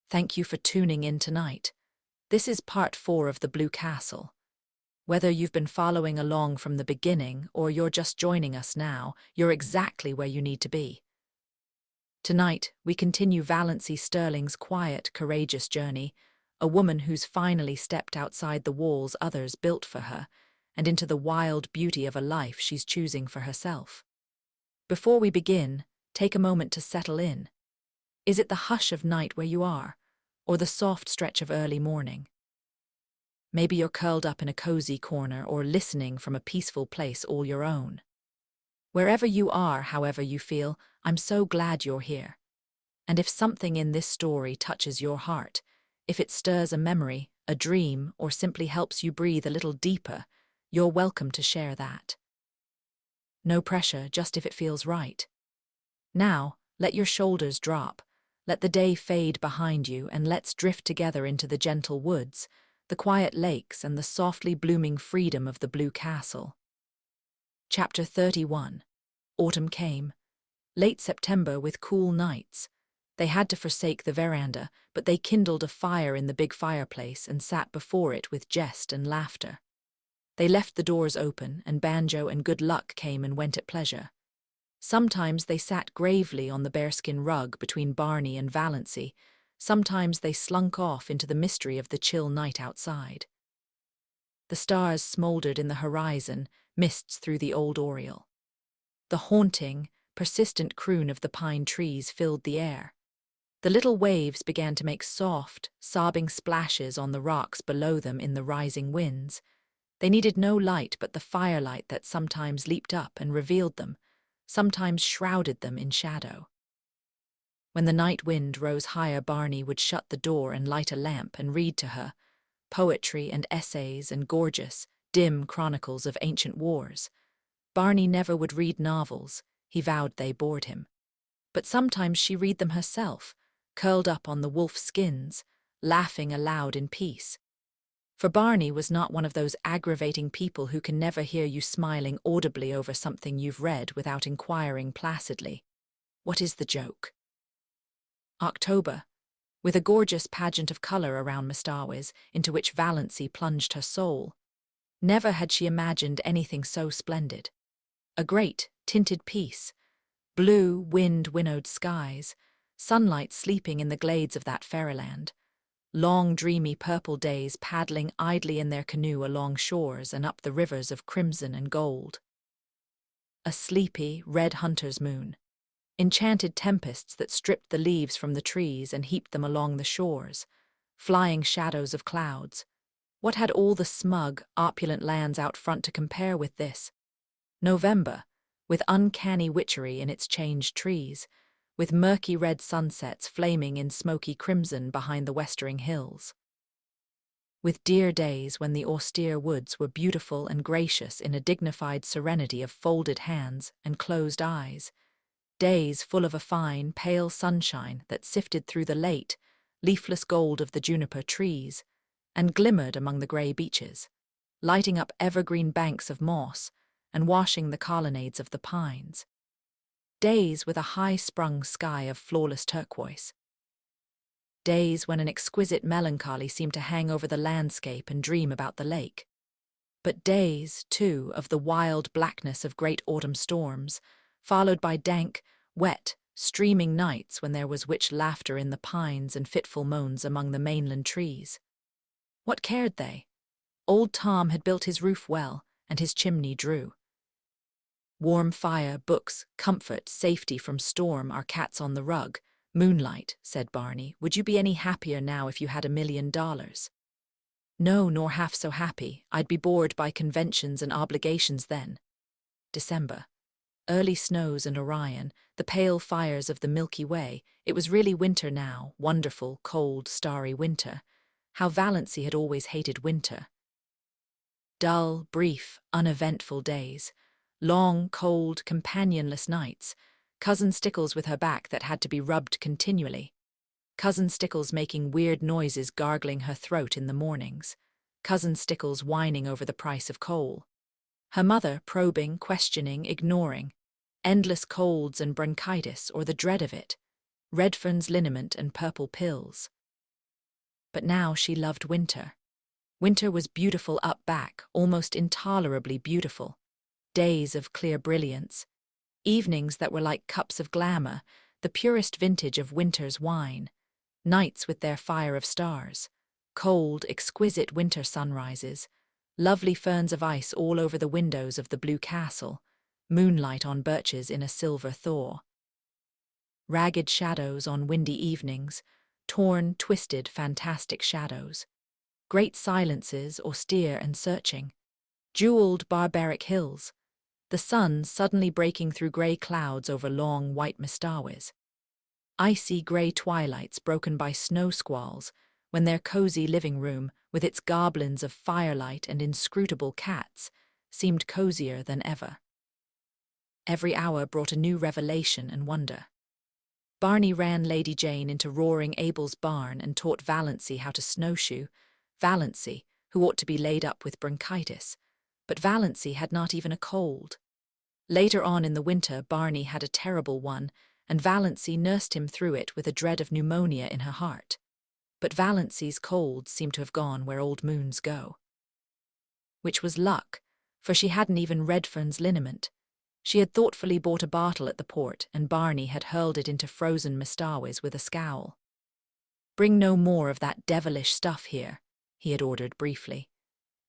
Thank you for tuning in tonight. This is part 4 of The Blue Castle. Whether you've been following along from the beginning or you're just joining us now, you're exactly where you need to be. Tonight, we continue Valancy Sterling's quiet, courageous journey, a woman who's finally stepped outside the walls others built for her and into the wild beauty of a life she's choosing for herself. Before we begin, take a moment to settle in. Is it the hush of night where you are, or the soft stretch of early morning? Maybe you're curled up in a cozy corner or listening from a peaceful place all your own. Wherever you are, however you feel, I'm so glad you're here. And if something in this story touches your heart, if it stirs a memory, a dream, or simply helps you breathe a little deeper, you're welcome to share that. No pressure, just if it feels right. Now, let your shoulders drop. Let the day fade behind you, and let's drift together into the gentle woods, the quiet lakes, and the softly blooming freedom of the Blue Castle. Chapter 31. Autumn came. Late September with cool nights. They had to forsake the veranda, but they kindled a fire in the big fireplace and sat before it with jest and laughter. They left the doors open, and Banjo and Good Luck came and went at pleasure. Sometimes they sat gravely on the bearskin rug between Barney and Valancy. Sometimes they slunk off into the mystery of the chill night outside. The stars smoldered in the horizon, mists through the old oriel. The haunting, persistent croon of the pine trees filled the air. The little waves began to make soft, sobbing splashes on the rocks below them in the rising winds. They needed no light but the firelight that sometimes leaped up and revealed them, sometimes shrouded them in shadow. When the night wind rose higher, Barney would shut the door and light a lamp and read to her, poetry and essays and gorgeous, dim chronicles of ancient wars. Barney never would read novels, he vowed they bored him. But sometimes she read them herself, curled up on the wolf skins, laughing aloud in peace. For Barney was not one of those aggravating people who can never hear you smiling audibly over something you've read without inquiring placidly, "What is the joke?" October, with a gorgeous pageant of colour around Mestawis, into which Valancy plunged her soul. Never had she imagined anything so splendid. A great, tinted peace, blue, wind-winnowed skies, sunlight sleeping in the glades of that fairyland, long, dreamy purple days paddling idly in their canoe along shores and up the rivers of crimson and gold. A sleepy, red hunter's moon, enchanted tempests that stripped the leaves from the trees and heaped them along the shores, flying shadows of clouds. What had all the smug, opulent lands out front to compare with this? November, with uncanny witchery in its changed trees, with murky red sunsets flaming in smoky crimson behind the westering hills. With dear days when the austere woods were beautiful and gracious in a dignified serenity of folded hands and closed eyes. Days full of a fine, pale sunshine that sifted through the late, leafless gold of the juniper trees and glimmered among the grey beeches, lighting up evergreen banks of moss and washing the colonnades of the pines. Days with a high-sprung sky of flawless turquoise. Days when an exquisite melancholy seemed to hang over the landscape and dream about the lake. But days, too, of the wild blackness of great autumn storms, followed by dank, wet, streaming nights when there was witch laughter in the pines and fitful moans among the mainland trees. What cared they? Old Tom had built his roof well, and his chimney drew. Warm fire, books, comfort, safety from storm, our cats on the rug. Moonlight, said Barney. Would you be any happier now if you had $1 million? No, nor half so happy. I'd be bored by conventions and obligations then. December. Early snows and Orion, the pale fires of the Milky Way. It was really winter now, wonderful, cold, starry winter. How Valancy had always hated winter. Dull, brief, uneventful days. Long, cold, companionless nights. Cousin Stickles with her back that had to be rubbed continually. Cousin Stickles making weird noises gargling her throat in the mornings. Cousin Stickles whining over the price of coal. Her mother probing, questioning, ignoring. Endless colds and bronchitis or the dread of it. Redfern's liniment and purple pills. But now she loved winter. Winter was beautiful up back, almost intolerably beautiful. Days of clear brilliance. Evenings that were like cups of glamour, the purest vintage of winter's wine. Nights with their fire of stars. Cold, exquisite winter sunrises. Lovely ferns of ice all over the windows of the blue castle. Moonlight on birches in a silver thaw. Ragged shadows on windy evenings. Torn, twisted, fantastic shadows. Great silences, austere and searching. Jeweled, barbaric hills. The sun suddenly breaking through grey clouds over long, white mistawes. Icy grey twilights broken by snow squalls, when their cosy living room, with its goblins of firelight and inscrutable cats, seemed cozier than ever. Every hour brought a new revelation and wonder. Barney ran Lady Jane into roaring Abel's barn and taught Valancy how to snowshoe. Valancy, who ought to be laid up with bronchitis. But Valancy had not even a cold. Later on in the winter, Barney had a terrible one, and Valancy nursed him through it with a dread of pneumonia in her heart. But Valancy's colds seemed to have gone where old moons go. Which was luck, for she hadn't even Redfern's liniment. She had thoughtfully bought a bottle at the port, and Barney had hurled it into frozen mistawes with a scowl. "Bring no more of that devilish stuff here," he had ordered briefly.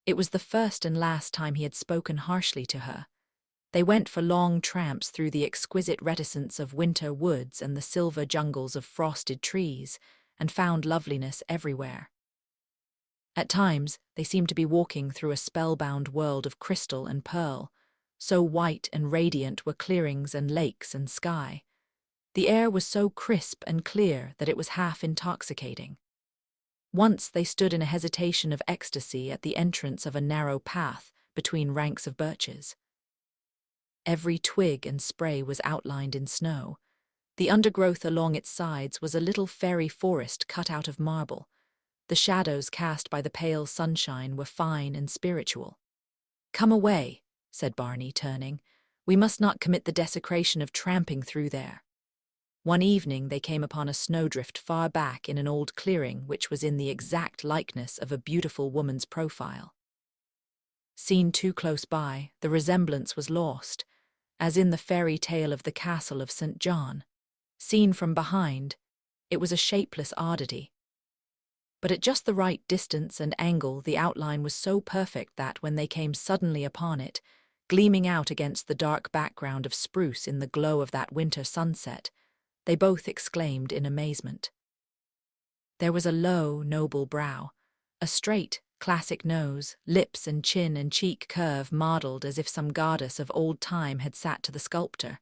It was the first and last time he had spoken harshly to her. They went for long tramps through the exquisite reticence of winter woods and the silver jungles of frosted trees, and found loveliness everywhere. At times, they seemed to be walking through a spellbound world of crystal and pearl. So white and radiant were clearings and lakes and sky. The air was so crisp and clear that it was half intoxicating. Once they stood in a hesitation of ecstasy at the entrance of a narrow path between ranks of birches. Every twig and spray was outlined in snow. The undergrowth along its sides was a little fairy forest cut out of marble. The shadows cast by the pale sunshine were fine and spiritual. "Come away," said Barney, turning. "We must not commit the desecration of tramping through there." One evening they came upon a snowdrift far back in an old clearing which was in the exact likeness of a beautiful woman's profile. Seen too close by, the resemblance was lost, as in the fairy tale of the castle of St. John. Seen from behind, it was a shapeless oddity. But at just the right distance and angle, the outline was so perfect that when they came suddenly upon it, gleaming out against the dark background of spruce in the glow of that winter sunset, they both exclaimed in amazement. There was a low, noble brow, a straight, classic nose, lips and chin and cheek curve modelled as if some goddess of old time had sat to the sculptor,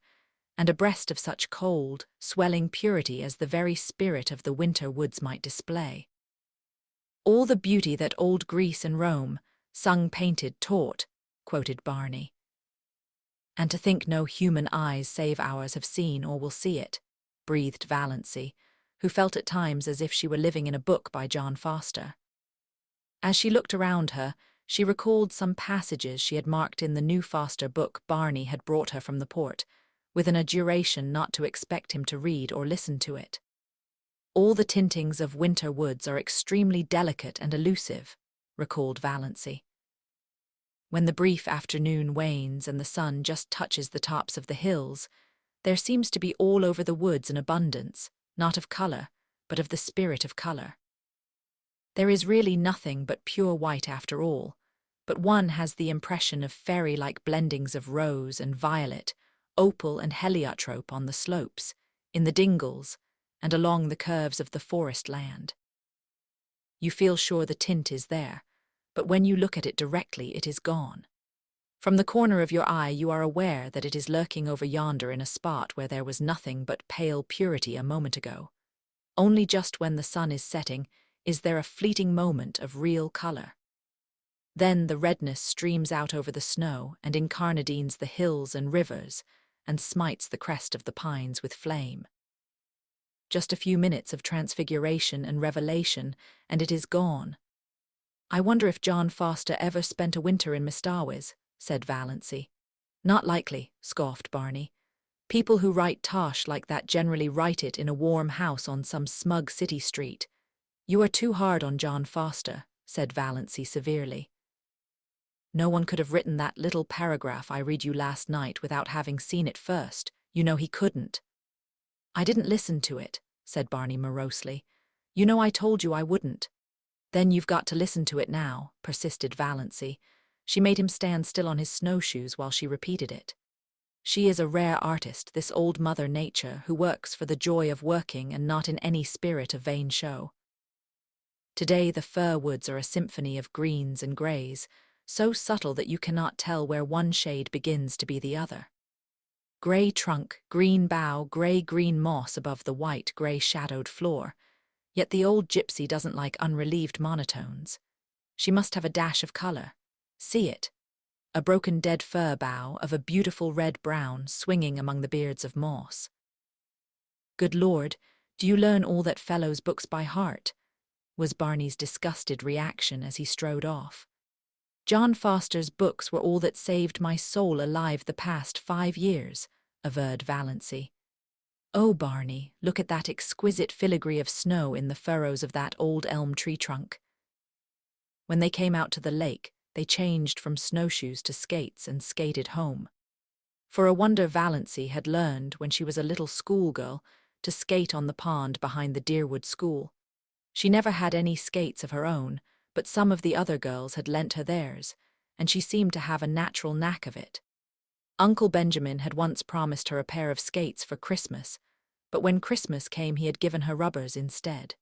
and a breast of such cold, swelling purity as the very spirit of the winter woods might display. "All the beauty that old Greece and Rome, sung, painted, taught," quoted Barney. "And to think no human eyes save ours have seen or will see it," breathed Valancy, who felt at times as if she were living in a book by John Foster. As she looked around her, she recalled some passages she had marked in the new Foster book Barney had brought her from the port, with an adjuration not to expect him to read or listen to it. "All the tintings of winter woods are extremely delicate and elusive," recalled Valancy. "When the brief afternoon wanes and the sun just touches the tops of the hills, there seems to be all over the woods an abundance, not of colour, but of the spirit of colour. There is really nothing but pure white after all, but one has the impression of fairy-like blendings of rose and violet, opal and heliotrope on the slopes, in the dingles, and along the curves of the forest land. You feel sure the tint is there, but when you look at it directly it is gone. From the corner of your eye you are aware that it is lurking over yonder in a spot where there was nothing but pale purity a moment ago. Only just when the sun is setting is there a fleeting moment of real colour. Then the redness streams out over the snow and incarnadines the hills and rivers and smites the crest of the pines with flame. Just a few minutes of transfiguration and revelation, and it is gone. I wonder if John Foster ever spent a winter in Mistawes, said Valancy. Not likely, scoffed Barney. People who write tosh like that generally write it in a warm house on some smug city street. You are too hard on John Foster, said Valancy severely. No one could have written that little paragraph I read you last night without having seen it first. You know he couldn't. I didn't listen to it, said Barney morosely. You know I told you I wouldn't. Then you've got to listen to it now, persisted Valancy. She made him stand still on his snowshoes while she repeated it. She is a rare artist, this old Mother Nature, who works for the joy of working and not in any spirit of vain show. Today the fir woods are a symphony of greens and greys, so subtle that you cannot tell where one shade begins to be the other. Grey trunk, green bough, grey-green moss above the white, grey-shadowed floor. Yet the old gypsy doesn't like unrelieved monotones. She must have a dash of colour. See it. A broken dead fir bough of a beautiful red-brown swinging among the beards of moss. Good Lord, do you learn all that fellow's books by heart? Was Barney's disgusted reaction as he strode off. John Foster's books were all that saved my soul alive the past 5 years, averred Valancy. Oh, Barney, look at that exquisite filigree of snow in the furrows of that old elm tree trunk. When they came out to the lake, they changed from snowshoes to skates and skated home. For a wonder Valancy had learned, when she was a little schoolgirl, to skate on the pond behind the Deerwood School. She never had any skates of her own, but some of the other girls had lent her theirs, and she seemed to have a natural knack of it. Uncle Benjamin had once promised her a pair of skates for Christmas, but when Christmas came he had given her rubbers instead.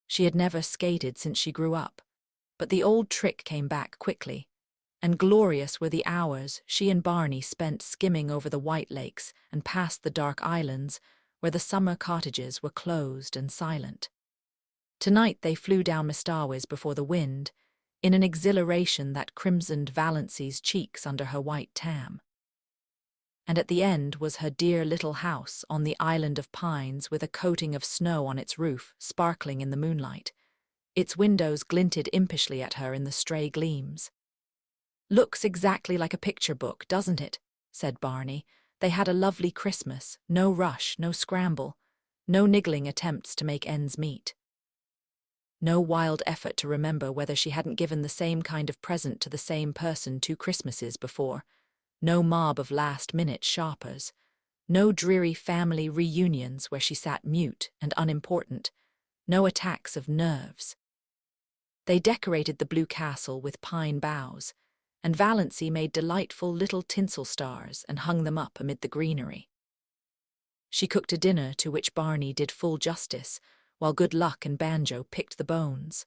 She had never skated since she grew up, but the old trick came back quickly, and glorious were the hours she and Barney spent skimming over the White Lakes and past the dark islands where the summer cottages were closed and silent. Tonight they flew down Mistawis before the wind, in an exhilaration that crimsoned Valancy's cheeks under her white tam. And at the end was her dear little house on the island of pines with a coating of snow on its roof, sparkling in the moonlight. Its windows glinted impishly at her in the stray gleams. Looks exactly like a picture book, doesn't it? Said Barney. They had a lovely Christmas, no rush, no scramble, no niggling attempts to make ends meet. No wild effort to remember whether she hadn't given the same kind of present to the same person 2 Christmases before. No mob of last-minute shoppers. No dreary family reunions where she sat mute and unimportant. No attacks of nerves. They decorated the blue castle with pine boughs, and Valancy made delightful little tinsel stars and hung them up amid the greenery. She cooked a dinner to which Barney did full justice, while Good Luck and Banjo picked the bones.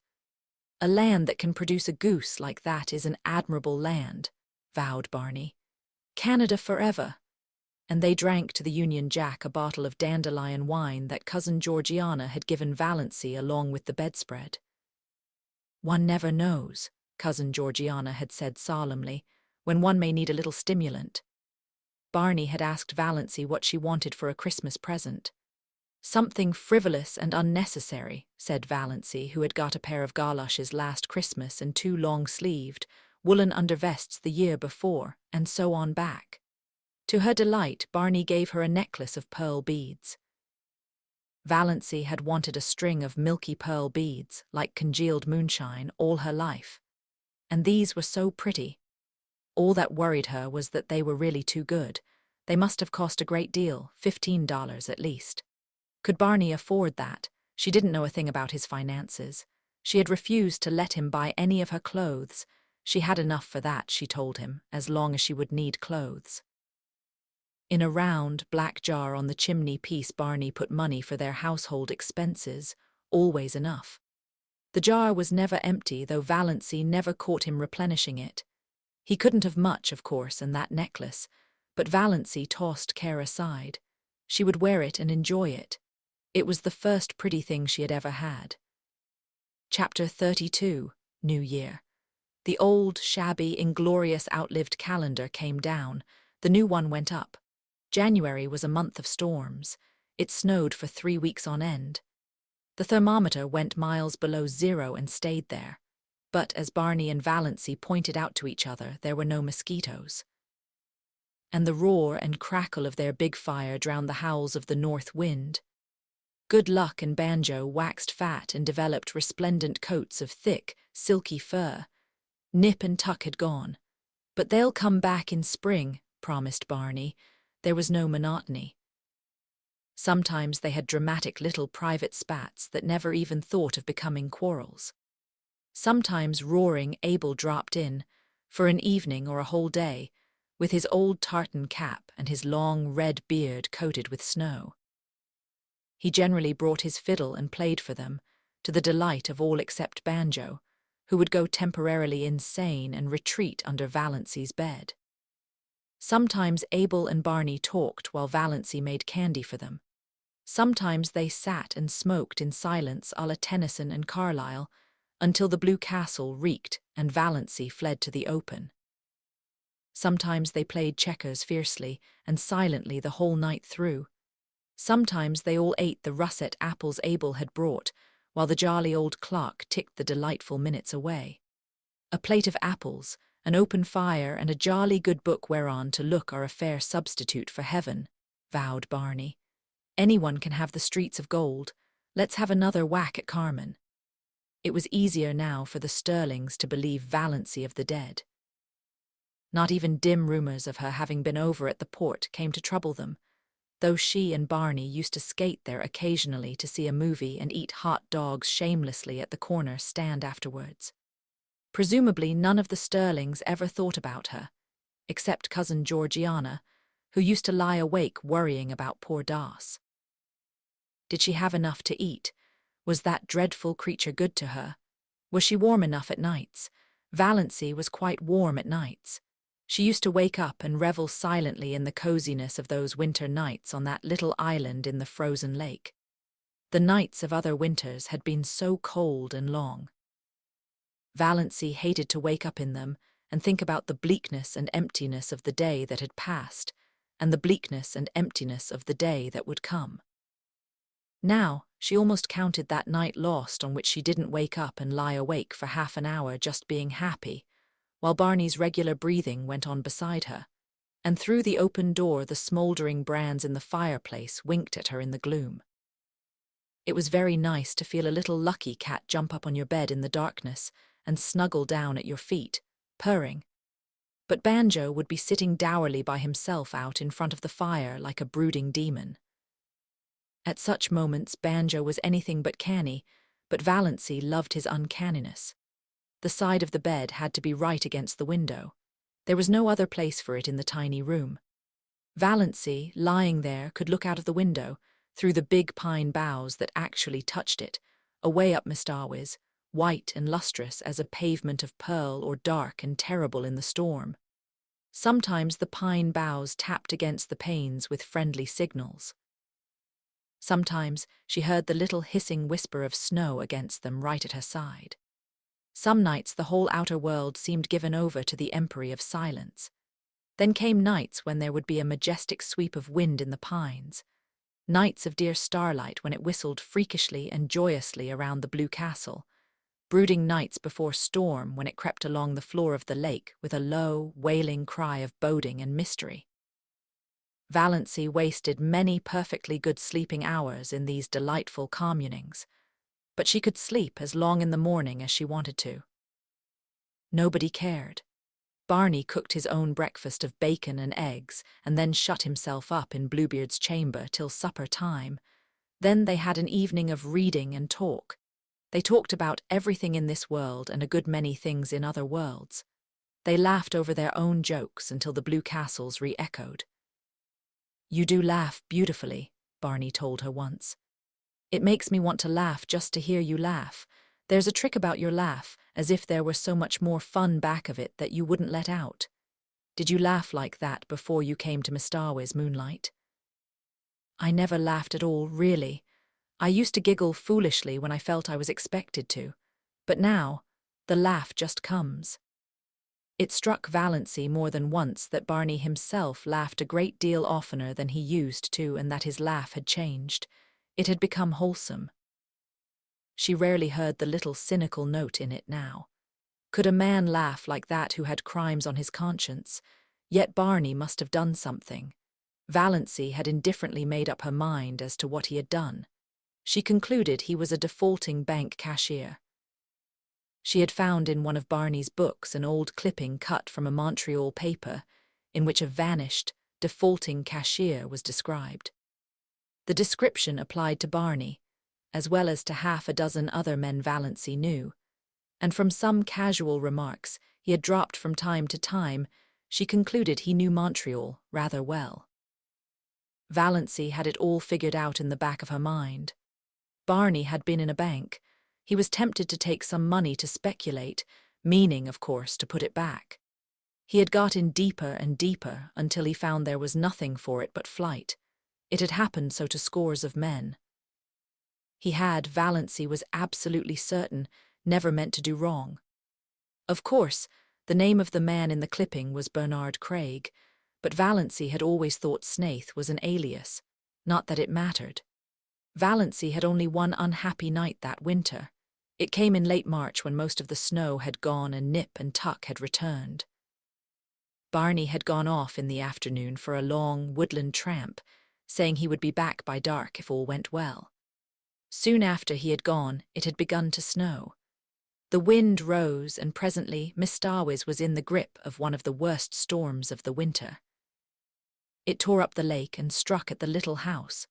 A land that can produce a goose like that is an admirable land, vowed Barney. Canada forever. And they drank to the Union Jack a bottle of dandelion wine that Cousin Georgiana had given Valancy along with the bedspread. One never knows, Cousin Georgiana had said solemnly, when one may need a little stimulant. Barney had asked Valancy what she wanted for a Christmas present. Something frivolous and unnecessary, said Valancy, who had got a pair of galoshes last Christmas and 2 long-sleeved, woolen undervests the year before, and so on back. To her delight, Barney gave her a necklace of pearl beads. Valancy had wanted a string of milky pearl beads, like congealed moonshine, all her life. And these were so pretty. All that worried her was that they were really too good. They must have cost a great deal, $15 at least. Could Barney afford that? She didn't know a thing about his finances. She had refused to let him buy any of her clothes. She had enough for that, she told him, as long as she would need clothes. In a round, black jar on the chimney-piece Barney put money for their household expenses, always enough. The jar was never empty, though Valancy never caught him replenishing it. He couldn't have much, of course, and that necklace, but Valancy tossed care aside. She would wear it and enjoy it. It was the first pretty thing she had ever had. Chapter 32, New Year. The old, shabby, inglorious outlived calendar came down. The new one went up. January was a month of storms. It snowed for 3 weeks on end. The thermometer went miles below zero and stayed there. But as Barney and Valancy pointed out to each other, there were no mosquitoes. And the roar and crackle of their big fire drowned the howls of the north wind. Good Luck and Banjo waxed fat and developed resplendent coats of thick, silky fur. Nip and Tuck had gone. But they'll come back in spring, promised Barney. There was no monotony. Sometimes they had dramatic little private spats that never even thought of becoming quarrels. Sometimes roaring Abel dropped in, for an evening or a whole day, with his old tartan cap and his long red beard coated with snow. He generally brought his fiddle and played for them, to the delight of all except Banjo, who would go temporarily insane and retreat under Valancy's bed. Sometimes Abel and Barney talked while Valancy made candy for them. Sometimes they sat and smoked in silence a la Tennyson and Carlyle, until the Blue Castle reeked and Valancy fled to the open. Sometimes they played checkers fiercely and silently the whole night through. Sometimes they all ate the russet apples Abel had brought, while the jolly old clock ticked the delightful minutes away. A plate of apples, an open fire, and a jolly good book whereon to look are a fair substitute for heaven, vowed Barney. Anyone can have the streets of gold. Let's have another whack at Carmen. It was easier now for the Sterlings to believe Valancy of the dead. Not even dim rumors of her having been over at the port came to trouble them, though she and Barney used to skate there occasionally to see a movie and eat hot dogs shamelessly at the corner stand afterwards. Presumably none of the Sterlings ever thought about her, except cousin Georgiana, who used to lie awake worrying about poor Das. Did she have enough to eat? Was that dreadful creature good to her? Was she warm enough at nights? Valancy was quite warm at nights. She used to wake up and revel silently in the coziness of those winter nights on that little island in the frozen lake. The nights of other winters had been so cold and long. Valancy hated to wake up in them and think about the bleakness and emptiness of the day that had passed, and the bleakness and emptiness of the day that would come. Now, she almost counted that night lost on which she didn't wake up and lie awake for half an hour just being happy, while Barney's regular breathing went on beside her, and through the open door the smouldering brands in the fireplace winked at her in the gloom. It was very nice to feel a little lucky cat jump up on your bed in the darkness and snuggle down at your feet, purring. But Banjo would be sitting dourly by himself out in front of the fire like a brooding demon. At such moments Banjo was anything but canny, but Valancy loved his uncanniness. The side of the bed had to be right against the window. There was no other place for it in the tiny room. Valancy, lying there, could look out of the window, through the big pine boughs that actually touched it, away up Mistawis, white and lustrous as a pavement of pearl or dark and terrible in the storm. Sometimes the pine boughs tapped against the panes with friendly signals. Sometimes she heard the little hissing whisper of snow against them right at her side. Some nights the whole outer world seemed given over to the empery of silence. Then came nights when there would be a majestic sweep of wind in the pines, nights of dear starlight when it whistled freakishly and joyously around the Blue Castle, brooding nights before storm when it crept along the floor of the lake with a low, wailing cry of boding and mystery. Valancy wasted many perfectly good sleeping hours in these delightful communings, but she could sleep as long in the morning as she wanted to. Nobody cared. Barney cooked his own breakfast of bacon and eggs and then shut himself up in Bluebeard's chamber till supper time. Then they had an evening of reading and talk. They talked about everything in this world and a good many things in other worlds. They laughed over their own jokes until the Blue Castles re-echoed. "You do laugh beautifully," Barney told her once. "It makes me want to laugh just to hear you laugh. There's a trick about your laugh, as if there were so much more fun back of it that you wouldn't let out. Did you laugh like that before you came to Mistawis, Moonlight?" "I never laughed at all, really. I used to giggle foolishly when I felt I was expected to, but now, the laugh just comes." It struck Valancy more than once that Barney himself laughed a great deal oftener than he used to and that his laugh had changed. It had become wholesome. She rarely heard the little cynical note in it now. Could a man laugh like that who had crimes on his conscience? Yet Barney must have done something. Valancy had indifferently made up her mind as to what he had done. She concluded he was a defaulting bank cashier. She had found in one of Barney's books an old clipping cut from a Montreal paper in which a vanished, defaulting cashier was described. The description applied to Barney, as well as to half a dozen other men Valancy knew, and from some casual remarks he had dropped from time to time, she concluded he knew Montreal rather well. Valancy had it all figured out in the back of her mind. Barney had been in a bank. He was tempted to take some money to speculate, meaning, of course, to put it back. He had got in deeper and deeper until he found there was nothing for it but flight. It had happened so to scores of men. He had, Valancy was absolutely certain, never meant to do wrong. Of course, the name of the man in the clipping was Bernard Craig, but Valancy had always thought Snaith was an alias, not that it mattered. Valancy had only one unhappy night that winter. It came in late March when most of the snow had gone and Nip and Tuck had returned. Barney had gone off in the afternoon for a long woodland tramp, saying he would be back by dark if all went well. Soon after he had gone, it had begun to snow. The wind rose, and presently Miss Starwiz was in the grip of one of the worst storms of the winter. It tore up the lake and struck at the little house.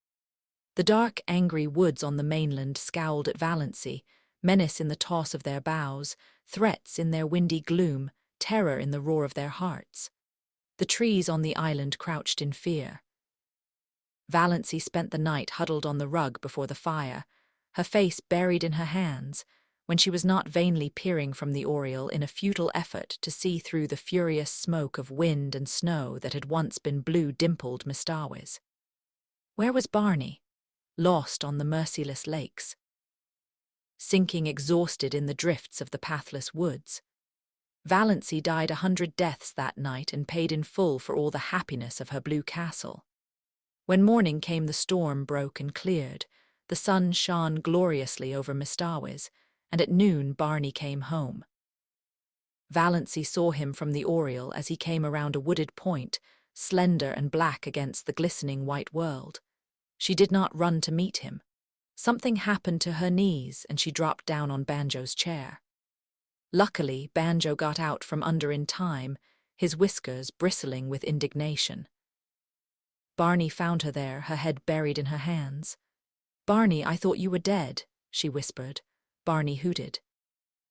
The dark, angry woods on the mainland scowled at Valancy, menace in the toss of their boughs, threats in their windy gloom, terror in the roar of their hearts. The trees on the island crouched in fear. Valancy spent the night huddled on the rug before the fire, her face buried in her hands, when she was not vainly peering from the oriel in a futile effort to see through the furious smoke of wind and snow that had once been blue-dimpled Miss Starwiz. Where was Barney? Lost on the merciless lakes. Sinking exhausted in the drifts of the pathless woods. Valancy died 100 deaths that night and paid in full for all the happiness of her blue castle. When morning came, the storm broke and cleared, the sun shone gloriously over Miss Starwiz, and at noon Barney came home. Valancy saw him from the oriel as he came around a wooded point, slender and black against the glistening white world. She did not run to meet him. Something happened to her knees, and she dropped down on Banjo's chair. Luckily, Banjo got out from under in time, his whiskers bristling with indignation. Barney found her there, her head buried in her hands. "Barney, I thought you were dead," she whispered. Barney hooted.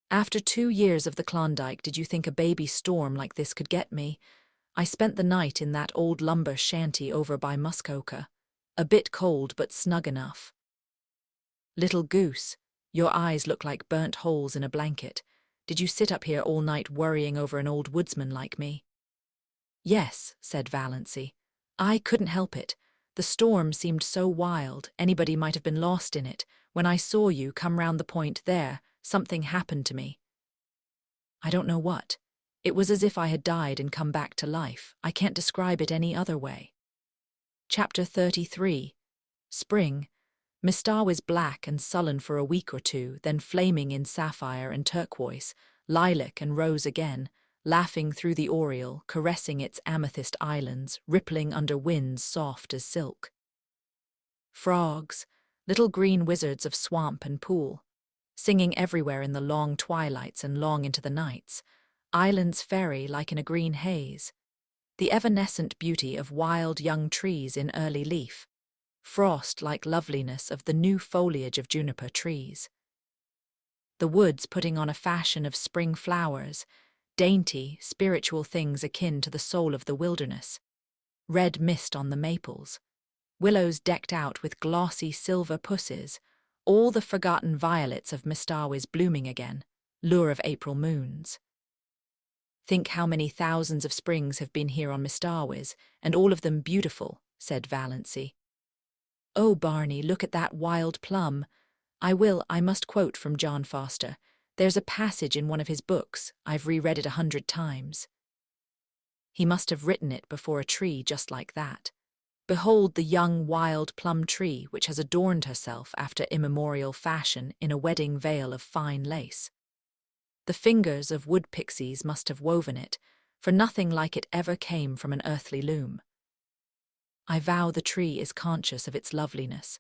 "After 2 years of the Klondike, did you think a baby storm like this could get me? I spent the night in that old lumber shanty over by Muskoka. A bit cold, but snug enough." "Little goose, your eyes look like burnt holes in a blanket. Did you sit up here all night worrying over an old woodsman like me?" "Yes," said Valancy. "I couldn't help it. The storm seemed so wild, anybody might have been lost in it. When I saw you come round the point there, something happened to me. I don't know what. It was as if I had died and come back to life. I can't describe it any other way." Chapter 33. Spring. Miss Starwiz black and sullen for a week or two, then flaming in sapphire and turquoise, lilac and rose again, laughing through the oriel, caressing its amethyst islands, rippling under winds soft as silk. Frogs, little green wizards of swamp and pool, singing everywhere in the long twilights and long into the nights, islands fairy like in a green haze, the evanescent beauty of wild young trees in early leaf, frost-like loveliness of the new foliage of juniper trees. The woods putting on a fashion of spring flowers, dainty, spiritual things akin to the soul of the wilderness. Red mist on the maples, willows decked out with glossy silver pusses, all the forgotten violets of Miss Starwiz blooming again, lure of April moons. "Think how many thousands of springs have been here on Miss Starwiz, and all of them beautiful," said Valancy. "Oh, Barney, look at that wild plum. I must quote from John Foster. There's a passage in one of his books. I've reread it 100 times. He must have written it before a tree just like that. Behold the young wild plum tree which has adorned herself after immemorial fashion in a wedding veil of fine lace. The fingers of wood pixies must have woven it, for nothing like it ever came from an earthly loom. I vow the tree is conscious of its loveliness.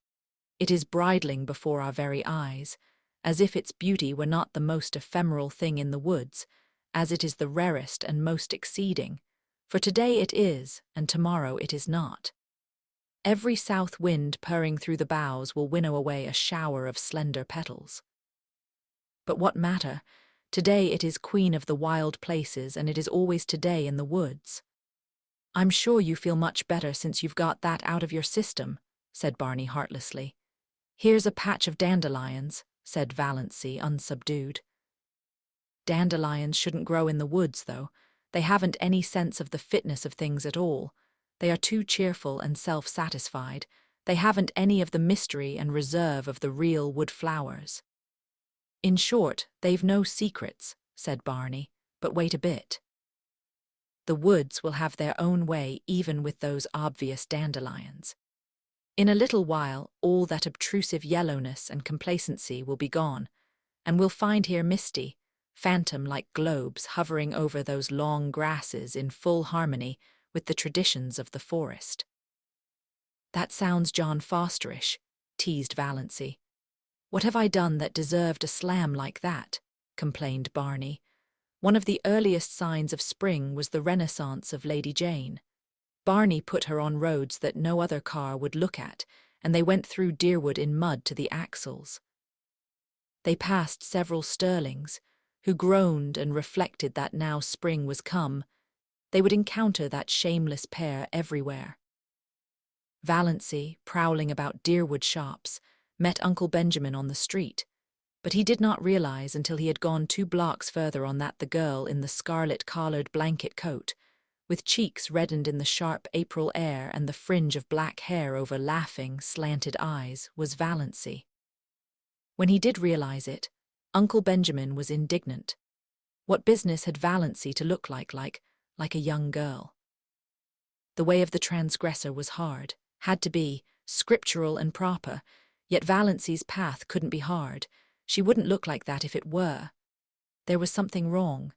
It is bridling before our very eyes, as if its beauty were not the most ephemeral thing in the woods, as it is the rarest and most exceeding, for today it is, and tomorrow it is not. Every south wind purring through the boughs will winnow away a shower of slender petals. But what matter? Today it is queen of the wild places, and it is always today in the woods. "I'm sure you feel much better since you've got that out of your system," said Barney heartlessly. "Here's a patch of dandelions," said Valancy, unsubdued. Dandelions shouldn't grow in the woods, though. They haven't any sense of the fitness of things at all. They are too cheerful and self-satisfied. They haven't any of the mystery and reserve of the real wood flowers. "In short, they've no secrets," said Barney, "but wait a bit. The woods will have their own way even with those obvious dandelions. In a little while, all that obtrusive yellowness and complacency will be gone, and we'll find here misty, phantom-like globes hovering over those long grasses in full harmony with the traditions of the forest." "That sounds John Fosterish," teased Valancy. "What have I done that deserved a slam like that?" complained Barney. One of the earliest signs of spring was the renaissance of Lady Jane. Barney put her on roads that no other car would look at, and they went through Deerwood in mud to the axles. They passed several Sterlings, who groaned and reflected that now spring was come, they would encounter that shameless pair everywhere. Valancy, prowling about Deerwood shops, met Uncle Benjamin on the street, but he did not realize until he had gone 2 blocks further on that the girl in the scarlet-collared blanket coat, with cheeks reddened in the sharp April air and the fringe of black hair over laughing, slanted eyes, was Valancy. When he did realize it, Uncle Benjamin was indignant. What business had Valancy to look like a young girl? The way of the transgressor was hard, had to be, scriptural and proper, yet Valancy's path couldn't be hard. She wouldn't look like that if it were. There was something wrong.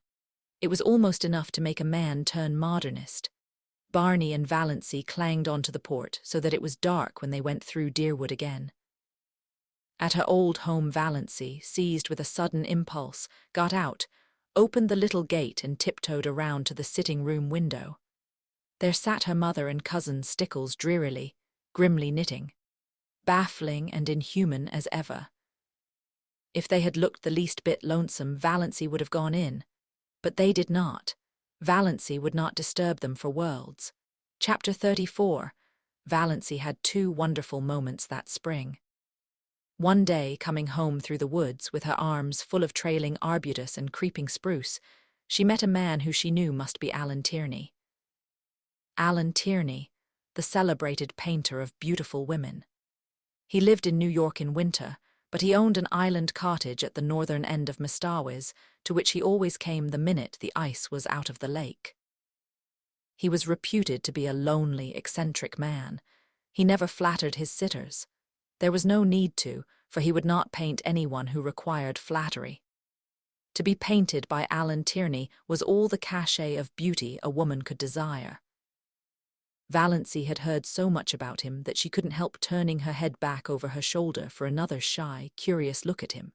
It was almost enough to make a man turn modernist. Barney and Valancy clanged onto the port so that it was dark when they went through Deerwood again. At her old home, Valancy, seized with a sudden impulse, got out, opened the little gate and tiptoed around to the sitting-room window. There sat her mother and cousin Stickles drearily, grimly knitting, baffling and inhuman as ever. If they had looked the least bit lonesome, Valancy would have gone in. But they did not. Valancy would not disturb them for worlds. Chapter 34. Valancy had 2 wonderful moments that spring. One day, coming home through the woods with her arms full of trailing arbutus and creeping spruce, she met a man who she knew must be Alan Tierney. Alan Tierney, the celebrated painter of beautiful women. He lived in New York in winter, but he owned an island cottage at the northern end of Mestawis, to which he always came the minute the ice was out of the lake. He was reputed to be a lonely, eccentric man. He never flattered his sitters. There was no need to, for he would not paint anyone who required flattery. To be painted by Alan Tierney was all the cachet of beauty a woman could desire. Valancy had heard so much about him that she couldn't help turning her head back over her shoulder for another shy, curious look at him.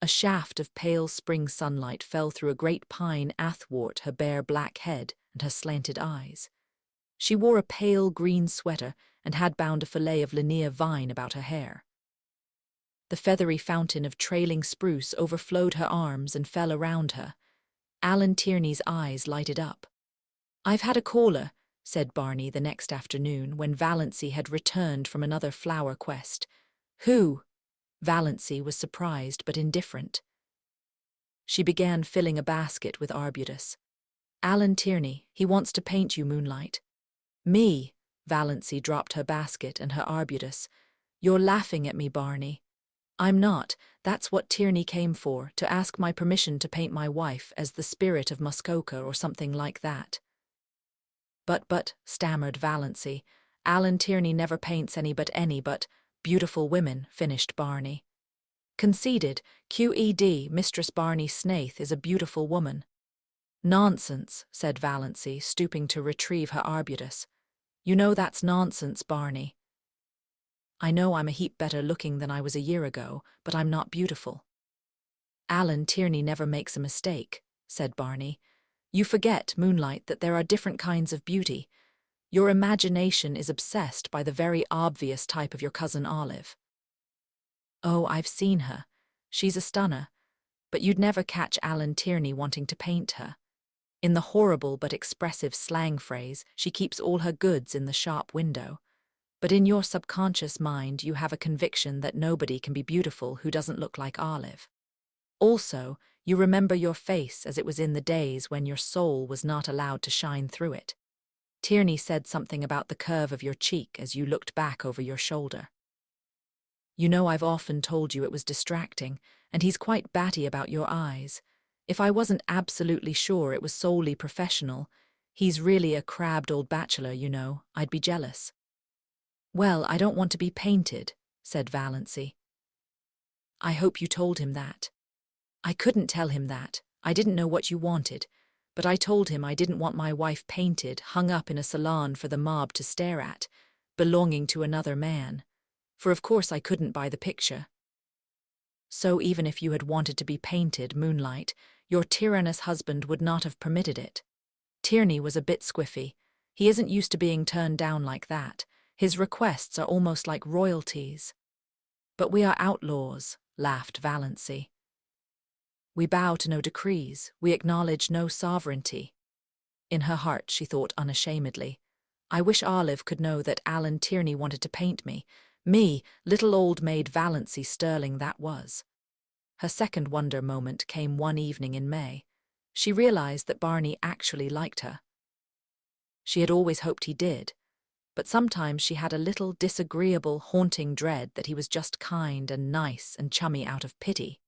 A shaft of pale spring sunlight fell through a great pine athwart her bare black head and her slanted eyes. She wore a pale green sweater and had bound a fillet of linear vine about her hair. The feathery fountain of trailing spruce overflowed her arms and fell around her. Alan Tierney's eyes lighted up. "I've had a caller," said Barney the next afternoon when Valancy had returned from another flower quest. "Who?" Valancy was surprised but indifferent. She began filling a basket with arbutus. "Alan Tierney, he wants to paint you, Moonlight." "Me?" Valancy dropped her basket and her arbutus. "You're laughing at me, Barney." "I'm not. That's what Tierney came for, to ask my permission to paint my wife as the spirit of Muskoka or something like that." But, stammered Valancy, "Alan Tierney never paints any but beautiful women," finished Barney. "Conceded. QED, Mistress Barney Snaith is a beautiful woman." "Nonsense," said Valancy, stooping to retrieve her arbutus. "You know that's nonsense, Barney." I know I'm a heap better looking than I was a year ago, but I'm not beautiful." "Alan Tierney never makes a mistake," said Barney. "You forget, Moonlight, that there are different kinds of beauty. Your imagination is obsessed by the very obvious type of your cousin Olive." "Oh, I've seen her. She's a stunner. But you'd never catch Alan Tierney wanting to paint her. In the horrible but expressive slang phrase, she keeps all her goods in the shop window. But in your subconscious mind, you have a conviction that nobody can be beautiful who doesn't look like Olive. Also, you remember your face as it was in the days when your soul was not allowed to shine through it. Tierney said something about the curve of your cheek as you looked back over your shoulder. You know, I've often told you it was distracting, and he's quite batty about your eyes. If I wasn't absolutely sure it was solely professional, he's really a crabbed old bachelor, you know, I'd be jealous." "Well, I don't want to be painted," said Valancy. "I hope you told him that." "I couldn't tell him that. I didn't know what you wanted. But I told him I didn't want my wife painted, hung up in a salon for the mob to stare at, belonging to another man. For of course I couldn't buy the picture." "So even if you had wanted to be painted, Moonlight, your tyrannous husband would not have permitted it." Tierney was a bit squiffy. He isn't used to being turned down like that. His requests are almost like royalties. "But we are outlaws," laughed Valancy. "We bow to no decrees. We acknowledge no sovereignty." In her heart, she thought unashamedly, "I wish Olive could know that Alan Tierney wanted to paint me. Me, little old maid Valancy Sterling that was." Her second wonder moment came one evening in May. She realized that Barney actually liked her. She had always hoped he did, but sometimes she had a little disagreeable, haunting dread that he was just kind and nice and chummy out of pity.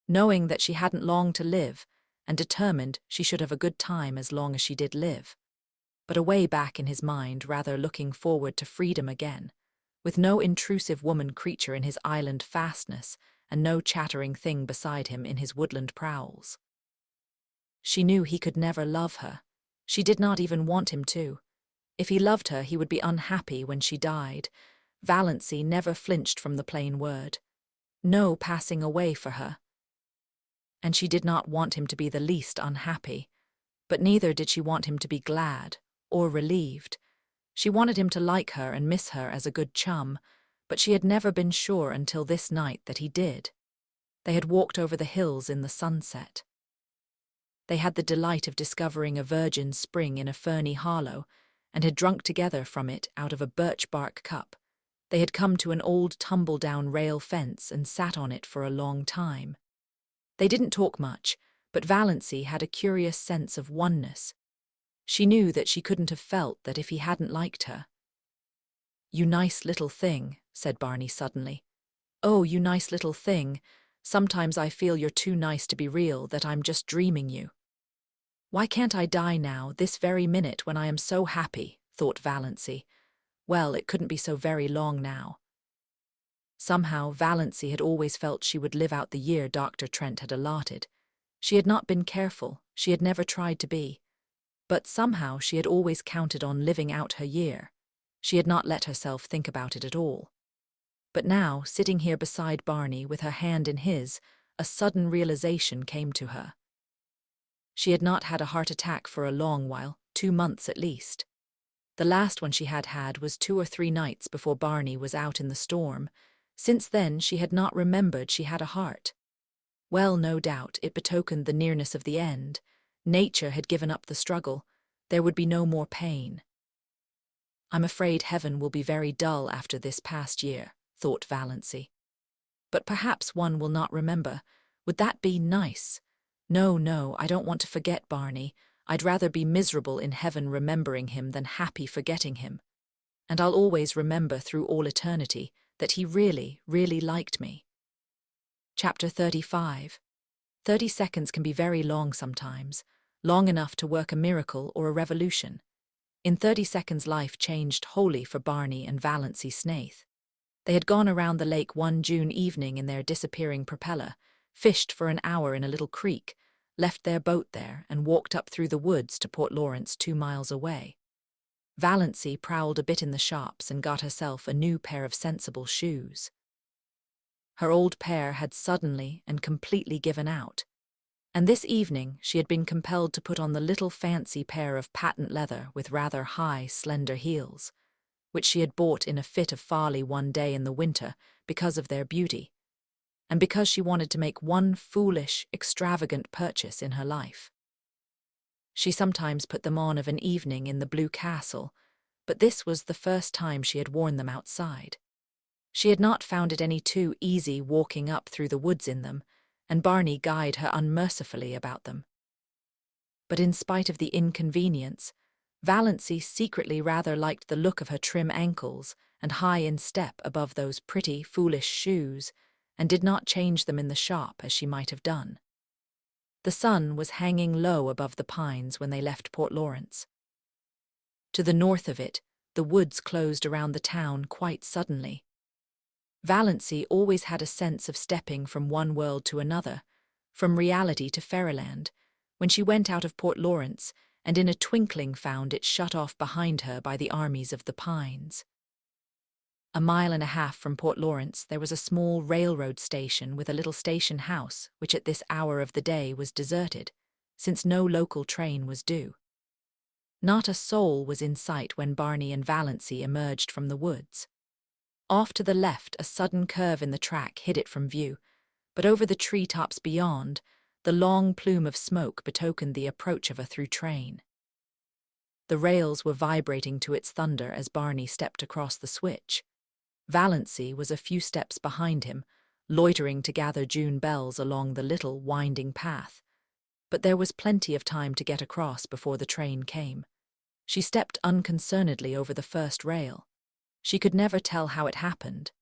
Knowing that she hadn't long to live, and determined she should have a good time as long as she did live. But away back in his mind, rather looking forward to freedom again, with no intrusive woman creature in his island fastness and no chattering thing beside him in his woodland prowls. She knew he could never love her. She did not even want him to. If he loved her, he would be unhappy when she died. Valancy never flinched from the plain word. No passing away for her. And she did not want him to be the least unhappy, but neither did she want him to be glad or relieved. She wanted him to like her and miss her as a good chum, but she had never been sure until this night that he did. They had walked over the hills in the sunset. They had the delight of discovering a virgin spring in a ferny hollow, and had drunk together from it out of a birch bark cup. They had come to an old tumble-down rail fence and sat on it for a long time. They didn't talk much, but Valancy had a curious sense of oneness. She knew that she couldn't have felt that if he hadn't liked her. "You nice little thing," said Barney suddenly. "Oh, you nice little thing. Sometimes I feel you're too nice to be real, that I'm just dreaming you." "Why can't I die now, this very minute when I am so happy?" thought Valancy. Well, it couldn't be so very long now. Somehow, Valancy had always felt she would live out the year Dr. Trent had allotted. She had not been careful, she had never tried to be. But somehow she had always counted on living out her year. She had not let herself think about it at all. But now, sitting here beside Barney with her hand in his, a sudden realization came to her. She had not had a heart attack for a long while, 2 months at least. The last one she had had was 2 or 3 nights before Barney was out in the storm. Since then she had not remembered she had a heart. Well, no doubt, it betokened the nearness of the end. Nature had given up the struggle. There would be no more pain. "I'm afraid heaven will be very dull after this past year," thought Valancy. "But perhaps one will not remember. Would that be nice? No, I don't want to forget Barney. I'd rather be miserable in heaven remembering him than happy forgetting him. And I'll always remember through all eternity that he really, really liked me." Chapter 35. 30 seconds can be very long sometimes, long enough to work a miracle or a revolution. In 30 seconds life changed wholly for Barney and Valancy Snaith. They had gone around the lake one June evening in their disappearing propeller, fished for an hour in a little creek, left their boat there and walked up through the woods to Port Lawrence 2 miles away. Valancy prowled a bit in the shops and got herself a new pair of sensible shoes. Her old pair had suddenly and completely given out, and this evening she had been compelled to put on the little fancy pair of patent leather with rather high, slender heels, which she had bought in a fit of folly one day in the winter because of their beauty, and because she wanted to make one foolish, extravagant purchase in her life. She sometimes put them on of an evening in the Blue Castle, but this was the first time she had worn them outside. She had not found it any too easy walking up through the woods in them, and Barney guyed her unmercifully about them. But in spite of the inconvenience, Valancy secretly rather liked the look of her trim ankles and high in step above those pretty, foolish shoes, and did not change them in the shop as she might have done. The sun was hanging low above the pines when they left Port Lawrence. To the north of it, the woods closed around the town quite suddenly. Valancy always had a sense of stepping from one world to another, from reality to fairyland, when she went out of Port Lawrence and in a twinkling found it shut off behind her by the armies of the pines. A mile and a half from Port Lawrence there was a small railroad station with a little station house which at this hour of the day was deserted, since no local train was due. Not a soul was in sight when Barney and Valancy emerged from the woods. Off to the left a sudden curve in the track hid it from view, but over the tree-tops beyond, the long plume of smoke betokened the approach of a through train. The rails were vibrating to its thunder as Barney stepped across the switch. Valancy was a few steps behind him, loitering to gather June bells along the little winding path, but there was plenty of time to get across before the train came. She stepped unconcernedly over the first rail. She could never tell how it happened.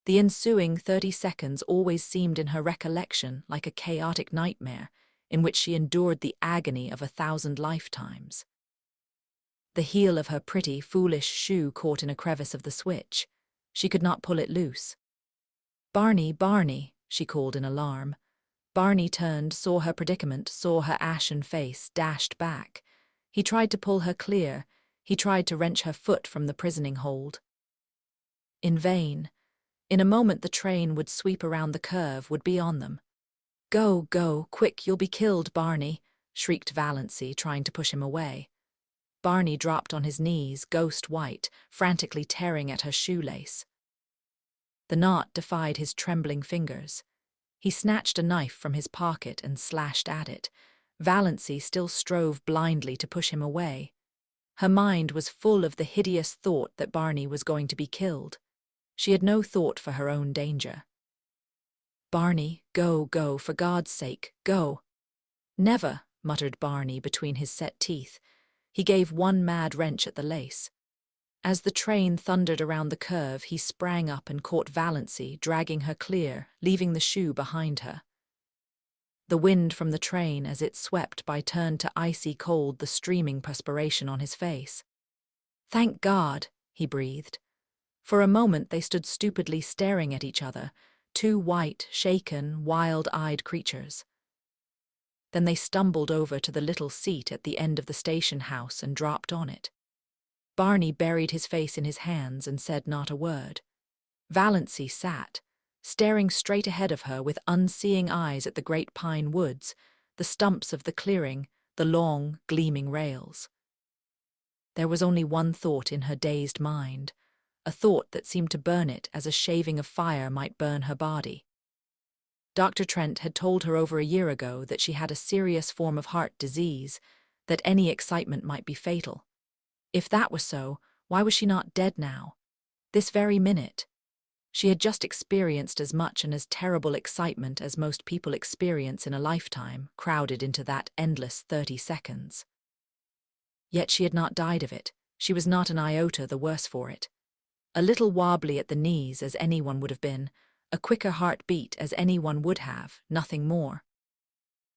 The ensuing 30 seconds always seemed in her recollection like a chaotic nightmare in which she endured the agony of 1,000 lifetimes. The heel of her pretty, foolish shoe caught in a crevice of the switch. She could not pull it loose. "Barney, Barney," she called in alarm. Barney turned, saw her predicament, saw her ashen face, dashed back. He tried to pull her clear. He tried to wrench her foot from the prisoning hold. In vain. In a moment the train would sweep around the curve, would be on them. "Go, go, quick, you'll be killed, Barney," shrieked Valancy, trying to push him away. Barney dropped on his knees, ghost white, frantically tearing at her shoelace. The knot defied his trembling fingers. He snatched a knife from his pocket and slashed at it. Valancy still strove blindly to push him away. Her mind was full of the hideous thought that Barney was going to be killed. She had no thought for her own danger. "Barney, go, go, for God's sake, go." "Never," muttered Barney between his set teeth. He gave one mad wrench at the lace. As the train thundered around the curve, he sprang up and caught Valancy, dragging her clear, leaving the shoe behind her. The wind from the train as it swept by turned to icy cold the streaming perspiration on his face. "Thank God," he breathed. For a moment they stood stupidly staring at each other, two white, shaken, wild-eyed creatures. Then they stumbled over to the little seat at the end of the station house and dropped on it. Barney buried his face in his hands and said not a word. Valancy sat, staring straight ahead of her with unseeing eyes at the great pine woods, the stumps of the clearing, the long, gleaming rails. There was only one thought in her dazed mind, a thought that seemed to burn it as a shaving of fire might burn her body. Dr. Trent had told her over a year ago that she had a serious form of heart disease, that any excitement might be fatal. If that was so, why was she not dead now? This very minute. She had just experienced as much and as terrible excitement as most people experience in a lifetime, crowded into that endless 30 seconds. Yet she had not died of it. She was not an iota the worse for it. A little wobbly at the knees as anyone would have been, a quicker heartbeat as anyone would have, nothing more.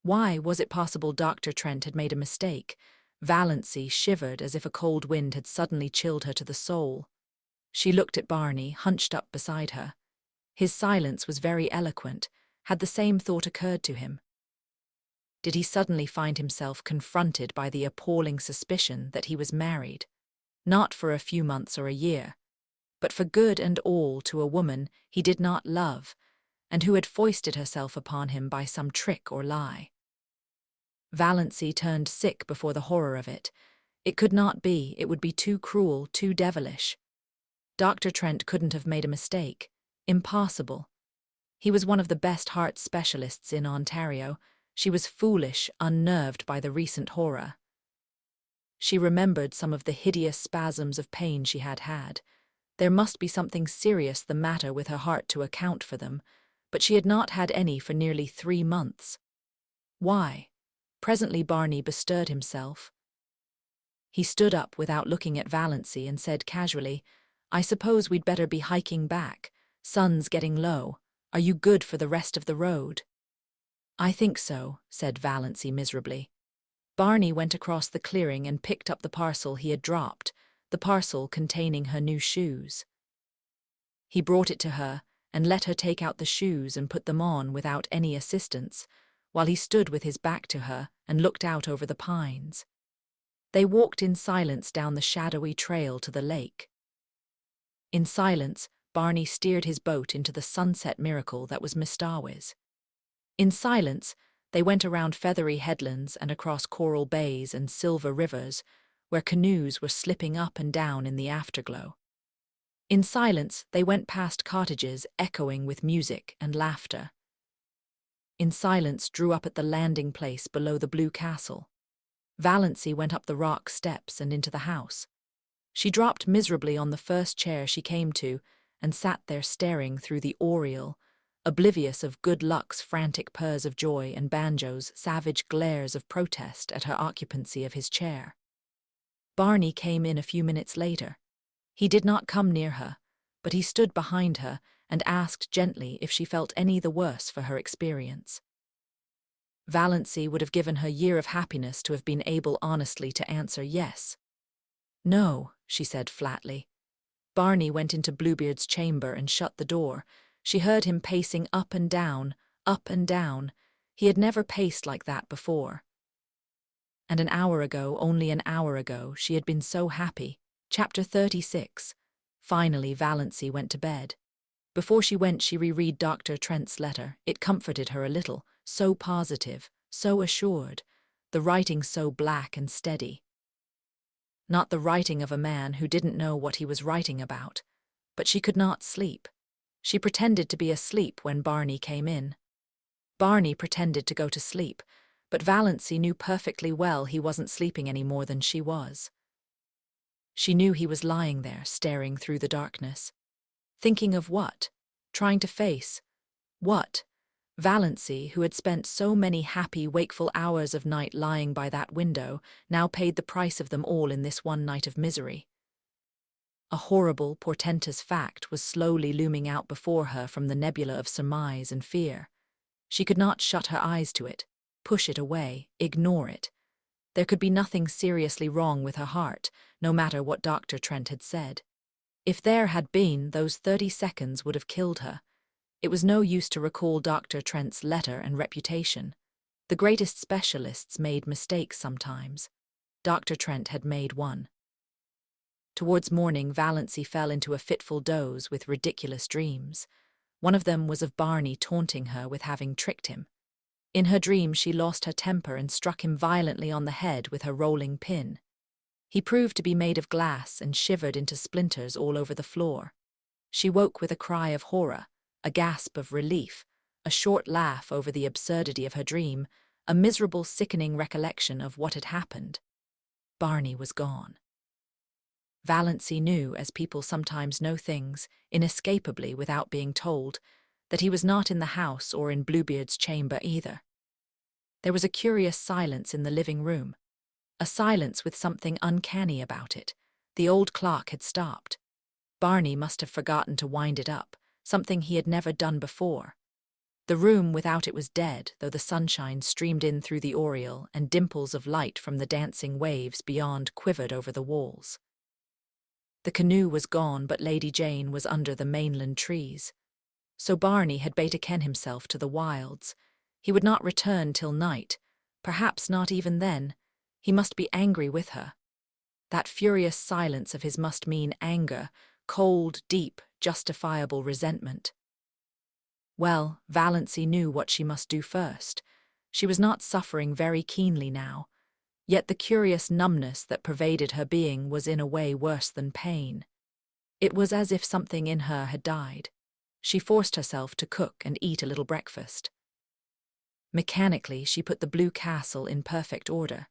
Why was it possible Dr. Trent had made a mistake? Valancy shivered as if a cold wind had suddenly chilled her to the soul. She looked at Barney, hunched up beside her. His silence was very eloquent. Had the same thought occurred to him? Did he suddenly find himself confronted by the appalling suspicion that he was married? not for a few months or a year, but for good and all to a woman he did not love, and who had foisted herself upon him by some trick or lie. Valancy turned sick before the horror of it. It could not be, it would be too cruel, too devilish. Dr. Trent couldn't have made a mistake. Impossible. He was one of the best heart specialists in Ontario. She was foolish, unnerved by the recent horror. She remembered some of the hideous spasms of pain she had had. There must be something serious the matter with her heart to account for them, but she had not had any for nearly 3 months. Why? Presently Barney bestirred himself. He stood up without looking at Valancy and said casually, "I suppose we'd better be hiking back. Sun's getting low. Are you good for the rest of the road?" "I think so," said Valancy miserably. Barney went across the clearing and picked up the parcel he had dropped, the parcel containing her new shoes. He brought it to her and let her take out the shoes and put them on without any assistance, while he stood with his back to her and looked out over the pines. They walked in silence down the shadowy trail to the lake. In silence, Barney steered his boat into the sunset miracle that was Mistawis. In silence, they went around feathery headlands and across coral bays and silver rivers, where canoes were slipping up and down in the afterglow. In silence, they went past cottages echoing with music and laughter. In silence, drew up at the landing place below the blue castle. Valancy went up the rock steps and into the house. She dropped miserably on the first chair she came to and sat there staring through the oriel, oblivious of Good Luck's frantic purrs of joy and Banjo's savage glares of protest at her occupancy of his chair. Barney came in a few minutes later. He did not come near her, but he stood behind her and asked gently if she felt any the worse for her experience. Valancy would have given her year of happiness to have been able honestly to answer yes. "No," she said flatly. Barney went into Bluebeard's chamber and shut the door. She heard him pacing up and down, up and down. He had never paced like that before. And an hour ago, only an hour ago, she had been so happy. Chapter 36. Finally, Valancy went to bed. Before she went, she reread Dr. Trent's letter. It comforted her a little, so positive, so assured, the writing so black and steady. Not the writing of a man who didn't know what he was writing about, but she could not sleep. She pretended to be asleep when Barney came in. Barney pretended to go to sleep, but Valancy knew perfectly well he wasn't sleeping any more than she was. She knew he was lying there, staring through the darkness. Thinking of what? Trying to face what? Valancy, who had spent so many happy, wakeful hours of night lying by that window, now paid the price of them all in this one night of misery. A horrible, portentous fact was slowly looming out before her from the nebula of surmise and fear. She could not shut her eyes to it, push it away, ignore it. There could be nothing seriously wrong with her heart, no matter what Dr. Trent had said. If there had been, those 30 seconds would have killed her. It was no use to recall Dr. Trent's letter and reputation. The greatest specialists made mistakes sometimes. Dr. Trent had made one. Towards morning, Valancy fell into a fitful doze with ridiculous dreams. One of them was of Barney taunting her with having tricked him. In her dream, she lost her temper and struck him violently on the head with her rolling pin. He proved to be made of glass and shivered into splinters all over the floor. She woke with a cry of horror, a gasp of relief, a short laugh over the absurdity of her dream, a miserable, sickening recollection of what had happened. Barney was gone. Valancy knew, as people sometimes know things, inescapably without being told, that he was not in the house or in Bluebeard's chamber either. There was a curious silence in the living room, a silence with something uncanny about it. The old clock had stopped. Barney must have forgotten to wind it up, something he had never done before. The room without it was dead, though the sunshine streamed in through the oriel and dimples of light from the dancing waves beyond quivered over the walls. The canoe was gone, but Lady Jane was under the mainland trees. So Barney had betaken himself to the wilds. He would not return till night, perhaps not even then. He must be angry with her. That furious silence of his must mean anger, cold, deep, justifiable resentment. Well, Valancy knew what she must do first. She was not suffering very keenly now, yet the curious numbness that pervaded her being was in a way worse than pain. It was as if something in her had died. She forced herself to cook and eat a little breakfast. Mechanically, she put the blue castle in perfect order.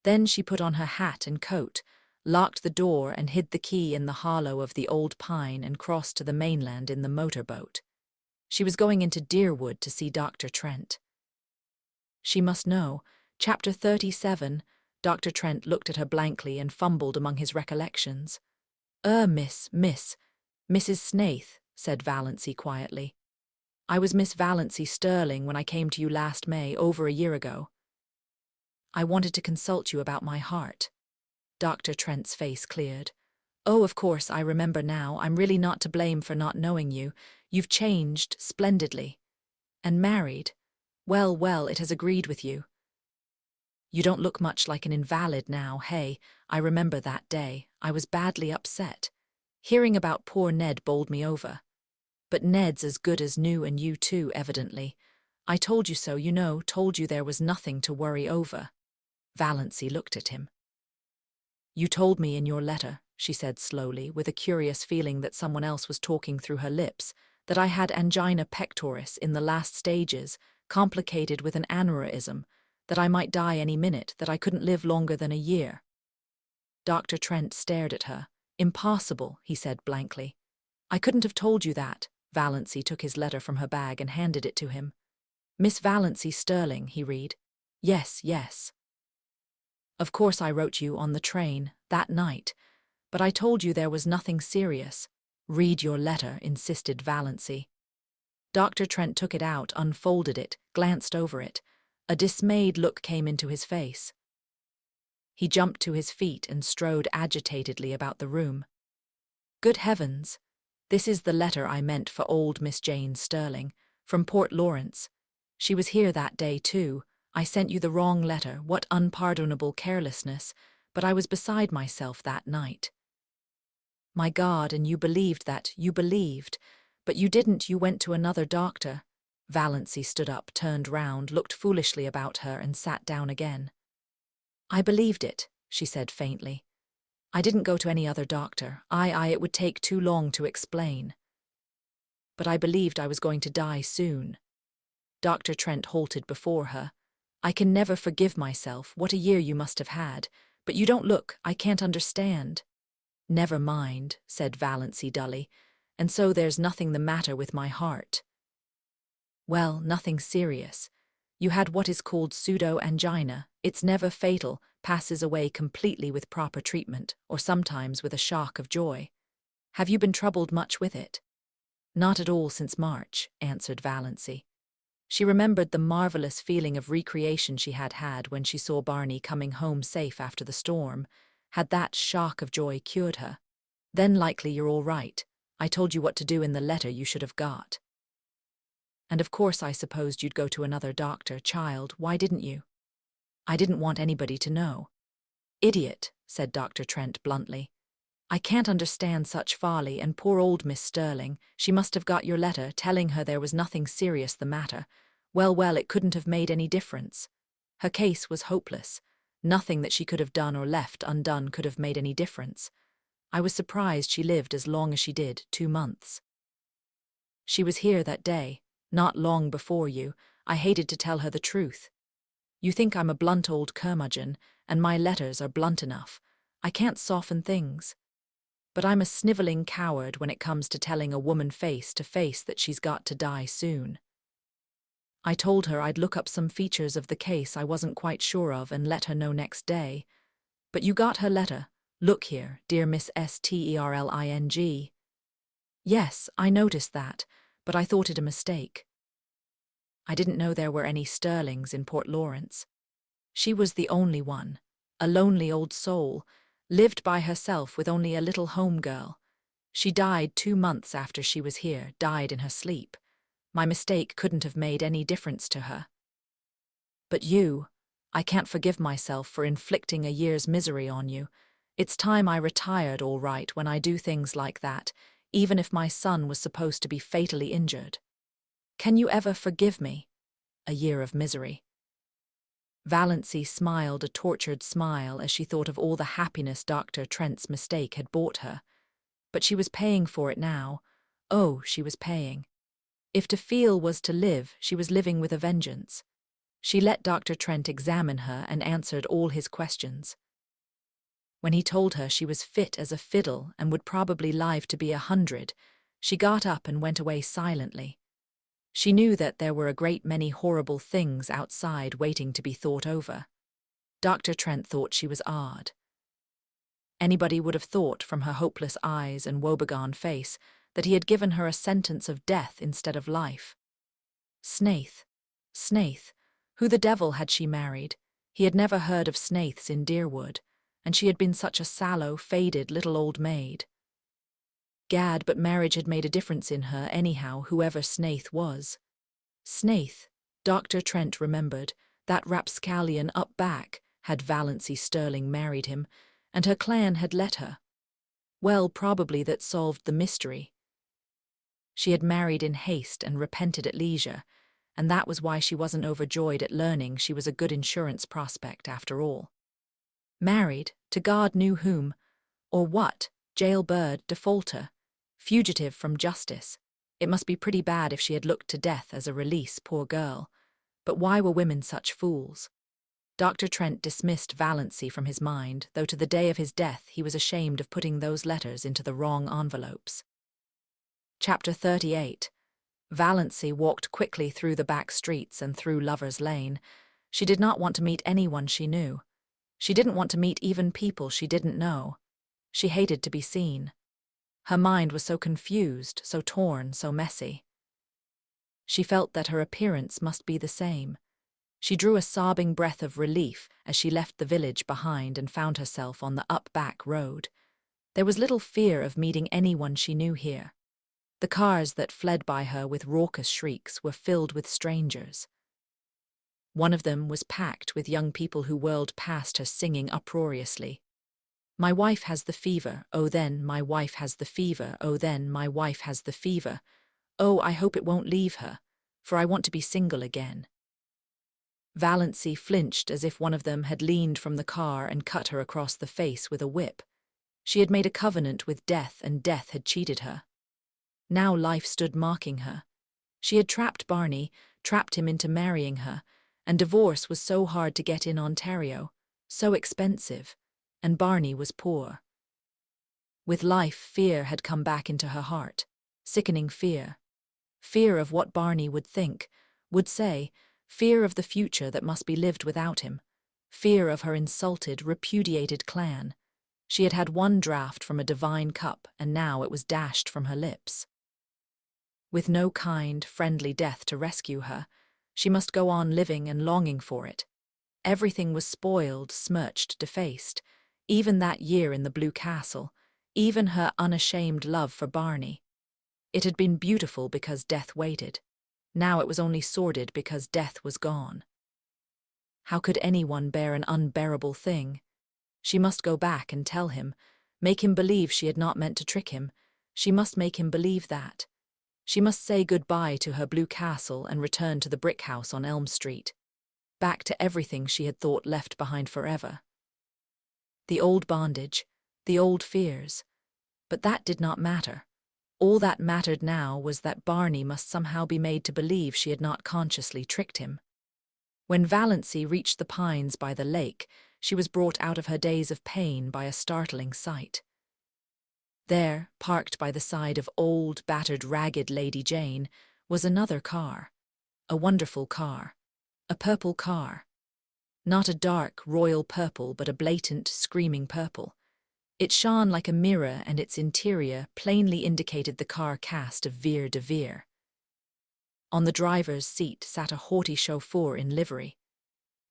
Then she put on her hat and coat, locked the door and hid the key in the hollow of the old pine and crossed to the mainland in the motorboat. She was going into Deerwood to see Dr. Trent. She must know. Chapter 37, Dr. Trent looked at her blankly and fumbled among his recollections. Mrs. Snaith, said Valancy quietly. I was Miss Valancy Sterling when I came to you last May, over a year ago. I wanted to consult you about my heart. Dr. Trent's face cleared. Oh, of course, I remember now. I'm really not to blame for not knowing you. You've changed splendidly. And married. Well, it has agreed with you. You don't look much like an invalid now, hey. I remember that day. I was badly upset. Hearing about poor Ned bowled me over. But Ned's as good as new, and you too, evidently. I told you so, you know, told you there was nothing to worry over. Valancy looked at him. You told me in your letter, she said slowly, with a curious feeling that someone else was talking through her lips, that I had angina pectoris in the last stages, complicated with an aneurysm, that I might die any minute, that I couldn't live longer than a year. Dr. Trent stared at her. Impossible, he said blankly. I couldn't have told you that. Valancy took his letter from her bag and handed it to him. Miss Valancy Sterling, he read. Yes. Of course I wrote you on the train, that night, but I told you there was nothing serious. Read your letter, insisted Valancy. Dr. Trent took it out, unfolded it, glanced over it. A dismayed look came into his face. He jumped to his feet and strode agitatedly about the room. Good heavens! This is the letter I meant for old Miss Jane Sterling, from Port Lawrence. She was here that day too. I sent you the wrong letter, what unpardonable carelessness, but I was beside myself that night. My God, and you believed that, you believed. But you didn't, you went to another doctor. Valancy stood up, turned round, looked foolishly about her and sat down again. I believed it, she said faintly. I didn't go to any other doctor. It would take too long to explain. But I believed I was going to die soon. Dr. Trent halted before her. I can never forgive myself. What a year you must have had. But you don't look, I can't understand. Never mind, said Valancy dully. And so there's nothing the matter with my heart. Well, nothing serious. You had what is called pseudo-angina. It's never fatal, passes away completely with proper treatment, or sometimes with a shock of joy. Have you been troubled much with it? Not at all since March, answered Valancy. She remembered the marvelous feeling of recreation she had had when she saw Barney coming home safe after the storm. Had that shock of joy cured her? Then likely you're all right. I told you what to do in the letter you should have got. And of course I supposed you'd go to another doctor, child. Why didn't you? I didn't want anybody to know. Idiot, said Dr. Trent bluntly. I can't understand such folly, and poor old Miss Sterling, she must have got your letter telling her there was nothing serious the matter. Well, it couldn't have made any difference. Her case was hopeless. Nothing that she could have done or left undone could have made any difference. I was surprised she lived as long as she did, 2 months. She was here that day, not long before you. I hated to tell her the truth. You think I'm a blunt old curmudgeon, and my letters are blunt enough. I can't soften things. But I'm a snivelling coward when it comes to telling a woman face to face that she's got to die soon. I told her I'd look up some features of the case I wasn't quite sure of and let her know next day. But you got her letter. Look here, dear Miss Sterling. Yes, I noticed that, but I thought it a mistake. I didn't know there were any Sterlings in Port Lawrence. She was the only one, a lonely old soul, lived by herself with only a little home girl. She died 2 months after she was here, died in her sleep. My mistake couldn't have made any difference to her. But you, I can't forgive myself for inflicting a year's misery on you. It's time I retired, all right, when I do things like that, even if my son was supposed to be fatally injured. Can you ever forgive me? A year of misery. Valancy smiled a tortured smile as she thought of all the happiness Dr. Trent's mistake had bought her. But she was paying for it now. Oh, she was paying. If to feel was to live, she was living with a vengeance. She let Dr. Trent examine her and answered all his questions. When he told her she was fit as a fiddle and would probably live to be 100, she got up and went away silently. She knew that there were a great many horrible things outside waiting to be thought over. Dr. Trent thought she was odd. Anybody would have thought from her hopeless eyes and woebegone face that he had given her a sentence of death instead of life. Snaith. Snaith. Who the devil had she married? He had never heard of Snaiths in Deerwood, and she had been such a sallow, faded little old maid. Gad, but marriage had made a difference in her anyhow, whoever Snaith was. Snaith, Dr. Trent remembered, that rapscallion up back, had Valancy Sterling married him, and her clan had let her. Well, probably that solved the mystery. She had married in haste and repented at leisure, and that was why she wasn't overjoyed at learning she was a good insurance prospect after all. Married, to God knew whom, or what, jailbird, defaulter, fugitive from justice. It must be pretty bad if she had looked to death as a release, poor girl. But why were women such fools? Dr. Trent dismissed Valancy from his mind, though to the day of his death he was ashamed of putting those letters into the wrong envelopes. Chapter 38. Valancy walked quickly through the back streets and through Lover's Lane. She did not want to meet anyone she knew. She didn't want to meet even people she didn't know. She hated to be seen. Her mind was so confused, so torn, so messy. She felt that her appearance must be the same. She drew a sobbing breath of relief as she left the village behind and found herself on the up-back road. There was little fear of meeting anyone she knew here. The cars that fled by her with raucous shrieks were filled with strangers. One of them was packed with young people who whirled past her singing uproariously. My wife has the fever, oh then my wife has the fever, oh then my wife has the fever. Oh, I hope it won't leave her, for I want to be single again. Valancy flinched as if one of them had leaned from the car and cut her across the face with a whip. She had made a covenant with death, and death had cheated her. Now life stood mocking her. She had trapped Barney, trapped him into marrying her, and divorce was so hard to get in Ontario, so expensive, and Barney was poor. With life, fear had come back into her heart, sickening fear. Fear of what Barney would think, would say, fear of the future that must be lived without him, fear of her insulted, repudiated clan. She had had one draught from a divine cup, and now it was dashed from her lips. With no kind, friendly death to rescue her, she must go on living and longing for it. Everything was spoiled, smirched, defaced, even that year in the Blue Castle, even her unashamed love for Barney. It had been beautiful because death waited. Now it was only sordid because death was gone. How could anyone bear an unbearable thing? She must go back and tell him, make him believe she had not meant to trick him. She must make him believe that. She must say goodbye to her Blue Castle and return to the brick house on Elm Street. Back to everything she had thought left behind forever. The old bondage, the old fears. But that did not matter. All that mattered now was that Barney must somehow be made to believe she had not consciously tricked him. When Valancy reached the pines by the lake, she was brought out of her daze of pain by a startling sight. There, parked by the side of old, battered, ragged Lady Jane, was another car. A wonderful car. A purple car. Not a dark, royal purple, but a blatant, screaming purple. It shone like a mirror, and its interior plainly indicated the car cast of Vere de Vere. On the driver's seat sat a haughty chauffeur in livery,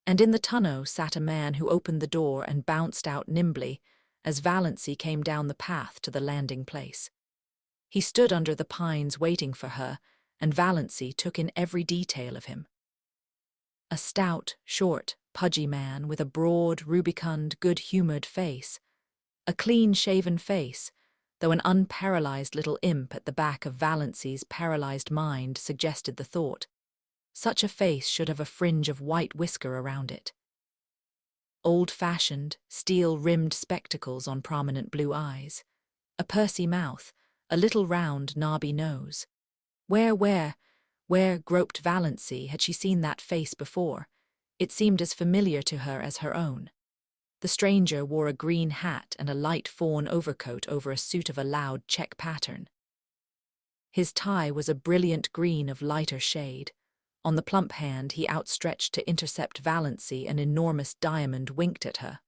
and in the tonneau sat a man who opened the door and bounced out nimbly as Valancy came down the path to the landing place. He stood under the pines waiting for her, and Valancy took in every detail of him. A stout, short, pudgy man with a broad, rubicund, good-humoured face, A clean-shaven face, though an unparalyzed little imp at the back of Valancy's paralyzed mind suggested the thought. Such a face should have a fringe of white whisker around it. Old-fashioned, steel-rimmed spectacles on prominent blue eyes. A pursy mouth, a little round, knobby nose. Where, groped Valancy, had she seen that face before? It seemed as familiar to her as her own. The stranger wore a green hat and a light fawn overcoat over a suit of a loud check pattern. His tie was a brilliant green of lighter shade. On the plump hand he outstretched to intercept Valancy, an enormous diamond winked at her.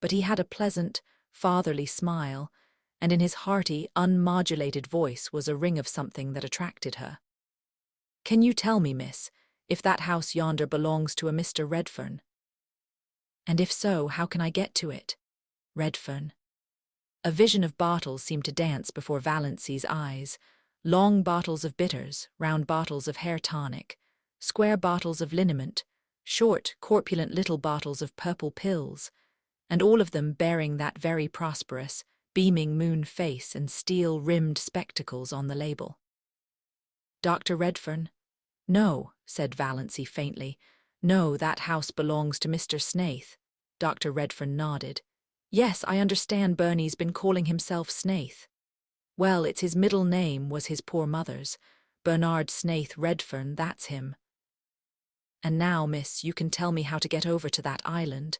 But he had a pleasant, fatherly smile, and in his hearty, unmodulated voice was a ring of something that attracted her. "Can you tell me, miss, if that house yonder belongs to a Mr. Redfern? And if so, how can I get to it?" Redfern. A vision of bottles seemed to dance before Valancy's eyes. Long bottles of bitters, round bottles of hair tonic, square bottles of liniment, short, corpulent little bottles of purple pills, and all of them bearing that very prosperous, beaming moon face and steel-rimmed spectacles on the label. "Dr. Redfern?" "No," said Valancy faintly. "No, that house belongs to Mr. Snaith." Dr. Redfern nodded. "Yes, I understand Bernie's been calling himself Snaith." "Well, it's his middle name was his poor mother's. Bernard Snaith Redfern, that's him." "And now, miss, you can tell me how to get over to that island.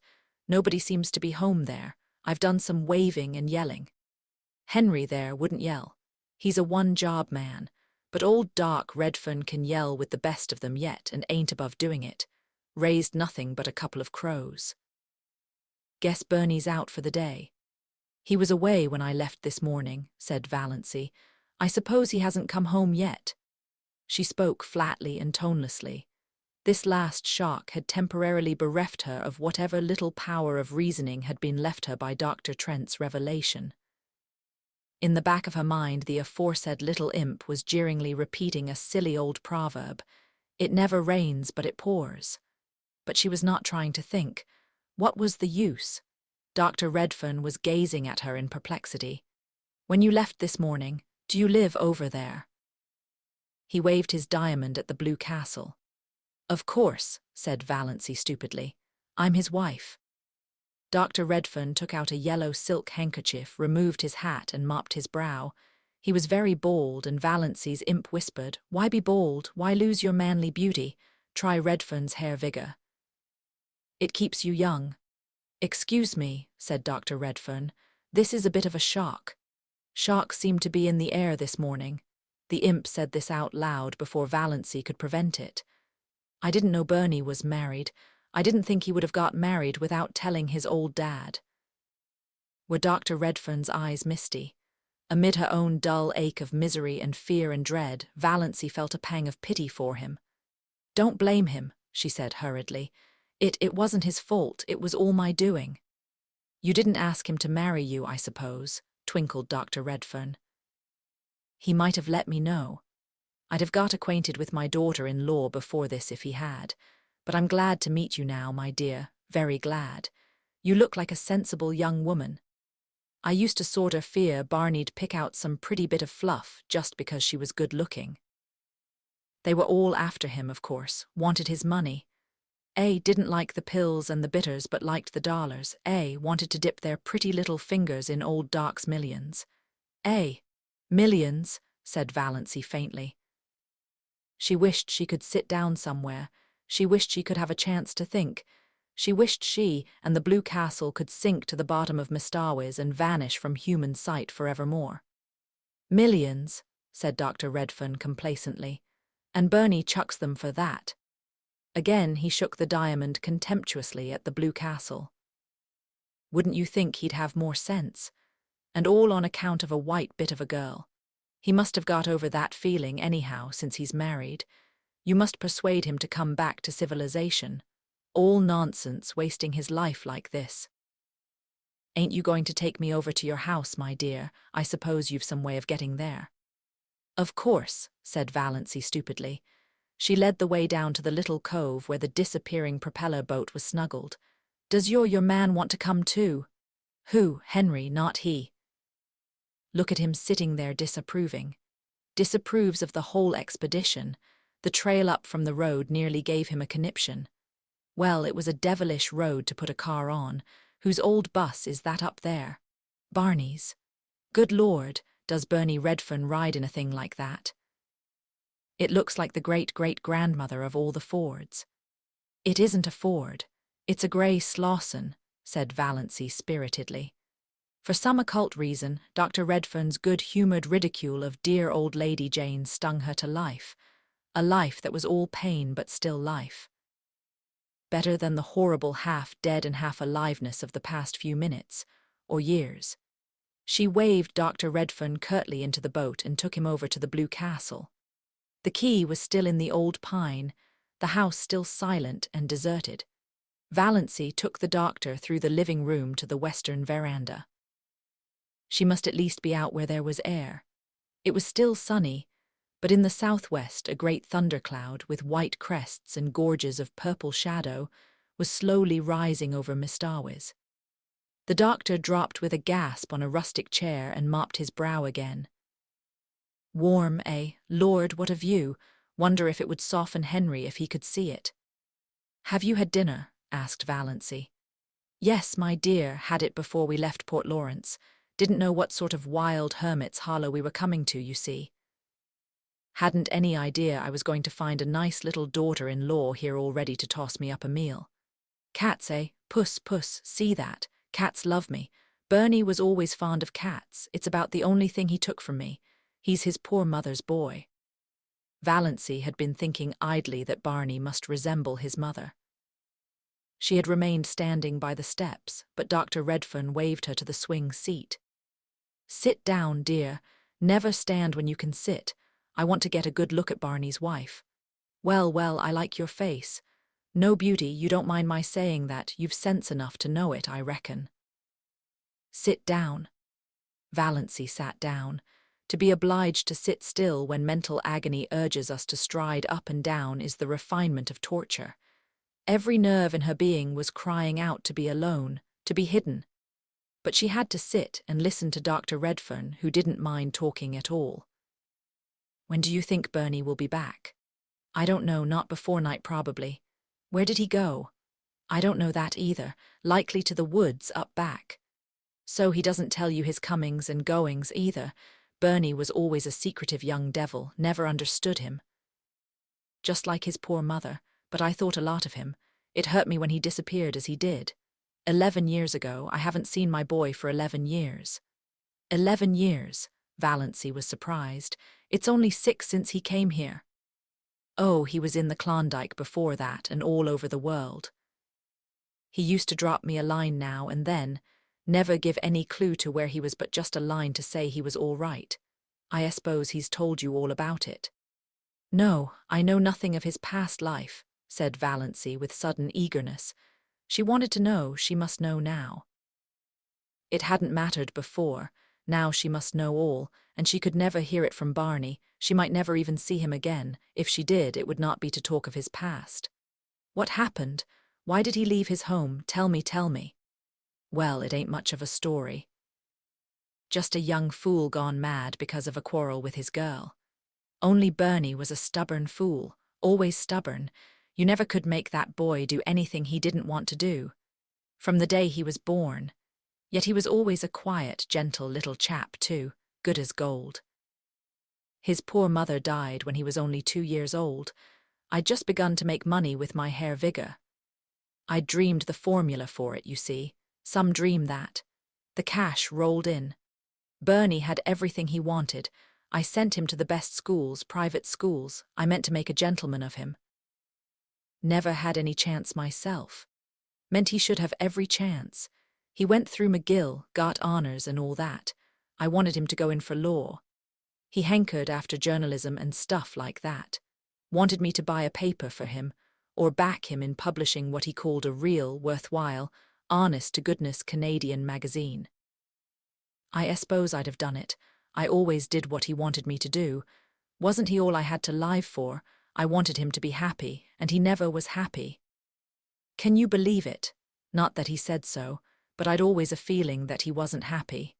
Nobody seems to be home there. I've done some waving and yelling. Henry there wouldn't yell. He's a one-job man. But old Doc Redfern can yell with the best of them yet and ain't above doing it. Raised nothing but a couple of crows. Guess Bernie's out for the day." "He was away when I left this morning," said Valancy. "I suppose he hasn't come home yet." She spoke flatly and tonelessly. This last shock had temporarily bereft her of whatever little power of reasoning had been left her by Dr. Trent's revelation. In the back of her mind, the aforesaid little imp was jeeringly repeating a silly old proverb, "It never rains, but it pours." But she was not trying to think. What was the use? Dr. Redfern was gazing at her in perplexity. "When you left this morning, do you live over there?" He waved his diamond at the blue castle. "Of course," said Valancy stupidly. "I'm his wife." Dr. Redfern took out a yellow silk handkerchief, removed his hat and mopped his brow. He was very bald, and Valancy's imp whispered, "Why be bald? Why lose your manly beauty? Try Redfern's hair vigor. It keeps you young." "Excuse me," said Dr. Redfern. "This is a bit of a shock. Shocks seem to be in the air this morning." The imp said this out loud before Valancy could prevent it. "I didn't know Bernie was married. I didn't think he would have got married without telling his old dad." Were Dr. Redfern's eyes misty? Amid her own dull ache of misery and fear and dread, Valancy felt a pang of pity for him. "Don't blame him," she said hurriedly. It wasn't his fault, it was all my doing." "You didn't ask him to marry you, I suppose," twinkled Dr. Redfern. "He might have let me know. I'd have got acquainted with my daughter-in-law before this if he had. But I'm glad to meet you now, my dear, very glad. You look like a sensible young woman. I used to sorter fear Barney'd pick out some pretty bit of fluff just because she was good-looking. They were all after him, of course, wanted his money. Didn't like the pills and the bitters but liked the dollars. Wanted to dip their pretty little fingers in old Doc's millions. Millions, said Valancy faintly. She wished she could sit down somewhere. She wished she could have a chance to think. She wished she and the Blue Castle could sink to the bottom of Mistawis and vanish from human sight forevermore. "Millions," said Dr. Redfern complacently, "and Bernie chucks them for that." Again he shook the diamond contemptuously at the Blue Castle. "Wouldn't you think he'd have more sense? And all on account of a white bit of a girl. He must have got over that feeling anyhow since he's married. You must persuade him to come back to civilization. All nonsense, wasting his life like this." "Ain't you going to take me over to your house, my dear? I suppose you've some way of getting there." "Of course," said Valancy stupidly. She led the way down to the little cove where the disappearing propeller boat was snuggled. "Does your man want to come too?" Who? Henry, not he. Look at him sitting there disapproving. Disapproves of the whole expedition. The trail up from the road nearly gave him a conniption. Well, it was a devilish road to put a car on. Whose old bus is that up there? Barney's. Good Lord, does Bernie Redfern ride in a thing like that? It looks like the great-great-grandmother of all the Fords. It isn't a Ford. It's a grey Slauson, said Valancy spiritedly. For some occult reason, Dr. Redfern's good-humoured ridicule of dear old Lady Jane stung her to life. A life that was all pain but still life. Better than the horrible half-dead and half-aliveness of the past few minutes, or years. She waved Dr. Redfern curtly into the boat and took him over to the Blue Castle. The key was still in the old pine, the house still silent and deserted. Valancy took the doctor through the living room to the western veranda. She must at least be out where there was air. It was still sunny, but in the southwest a great thundercloud with white crests and gorges of purple shadow was slowly rising over Mistawis. The doctor dropped with a gasp on a rustic chair and mopped his brow again. Warm, eh? Lord, what a view! Wonder if it would soften Henry if he could see it. Have you had dinner? Asked Valancy. Yes, my dear, had it before we left Port Lawrence. Didn't know what sort of wild hermit's hollow we were coming to, you see. Hadn't any idea I was going to find a nice little daughter-in-law here all ready to toss me up a meal. Cats, eh? Puss, puss, see that? Cats love me. Bernie was always fond of cats. It's about the only thing he took from me. He's his poor mother's boy. Valancy had been thinking idly that Barney must resemble his mother. She had remained standing by the steps, but Dr. Redfern waved her to the swing seat. Sit down, dear. Never stand when you can sit. I want to get a good look at Barney's wife. Well, well, I like your face. No beauty, you don't mind my saying that. You've sense enough to know it, I reckon. Sit down. Valancy sat down. To be obliged to sit still when mental agony urges us to stride up and down is the refinement of torture. Every nerve in her being was crying out to be alone, to be hidden. But she had to sit and listen to Dr. Redfern, who didn't mind talking at all. When do you think Bernie will be back? I don't know, not before night probably. Where did he go? I don't know that either, likely to the woods up back. So he doesn't tell you his comings and goings either. Bernie was always a secretive young devil, never understood him. Just like his poor mother, but I thought a lot of him. It hurt me when he disappeared as he did. 11 years ago, I haven't seen my boy for 11 years. 11 years, Valancy was surprised. It's only 6 since he came here. Oh, he was in the Klondike before that and all over the world. He used to drop me a line now and then, never give any clue to where he was but just a line to say he was all right. I suppose he's told you all about it. No, I know nothing of his past life, said Valancy with sudden eagerness. She wanted to know, she must know now. It hadn't mattered before, now she must know all, and she could never hear it from Barney. She might never even see him again. If she did, it would not be to talk of his past. What happened? Why did he leave his home? Tell me, tell me. Well, it ain't much of a story. Just a young fool gone mad because of a quarrel with his girl. Only Bernie was a stubborn fool, always stubborn. You never could make that boy do anything he didn't want to do. From the day he was born. Yet he was always a quiet, gentle little chap too, good as gold. His poor mother died when he was only 2 years old. I'd just begun to make money with my hair vigor. I'd dreamed the formula for it, you see. Some dream that. The cash rolled in. Bernie had everything he wanted. I sent him to the best schools, private schools. I meant to make a gentleman of him. Never had any chance myself. Meant he should have every chance. He went through McGill, got honours and all that. I wanted him to go in for law. He hankered after journalism and stuff like that. Wanted me to buy a paper for him, or back him in publishing what he called a real, worthwhile, honest-to-goodness Canadian magazine. I suppose I'd have done it. I always did what he wanted me to do. Wasn't he all I had to live for? I wanted him to be happy, and he never was happy. Can you believe it? Not that he said so, but I'd always a feeling that he wasn't happy.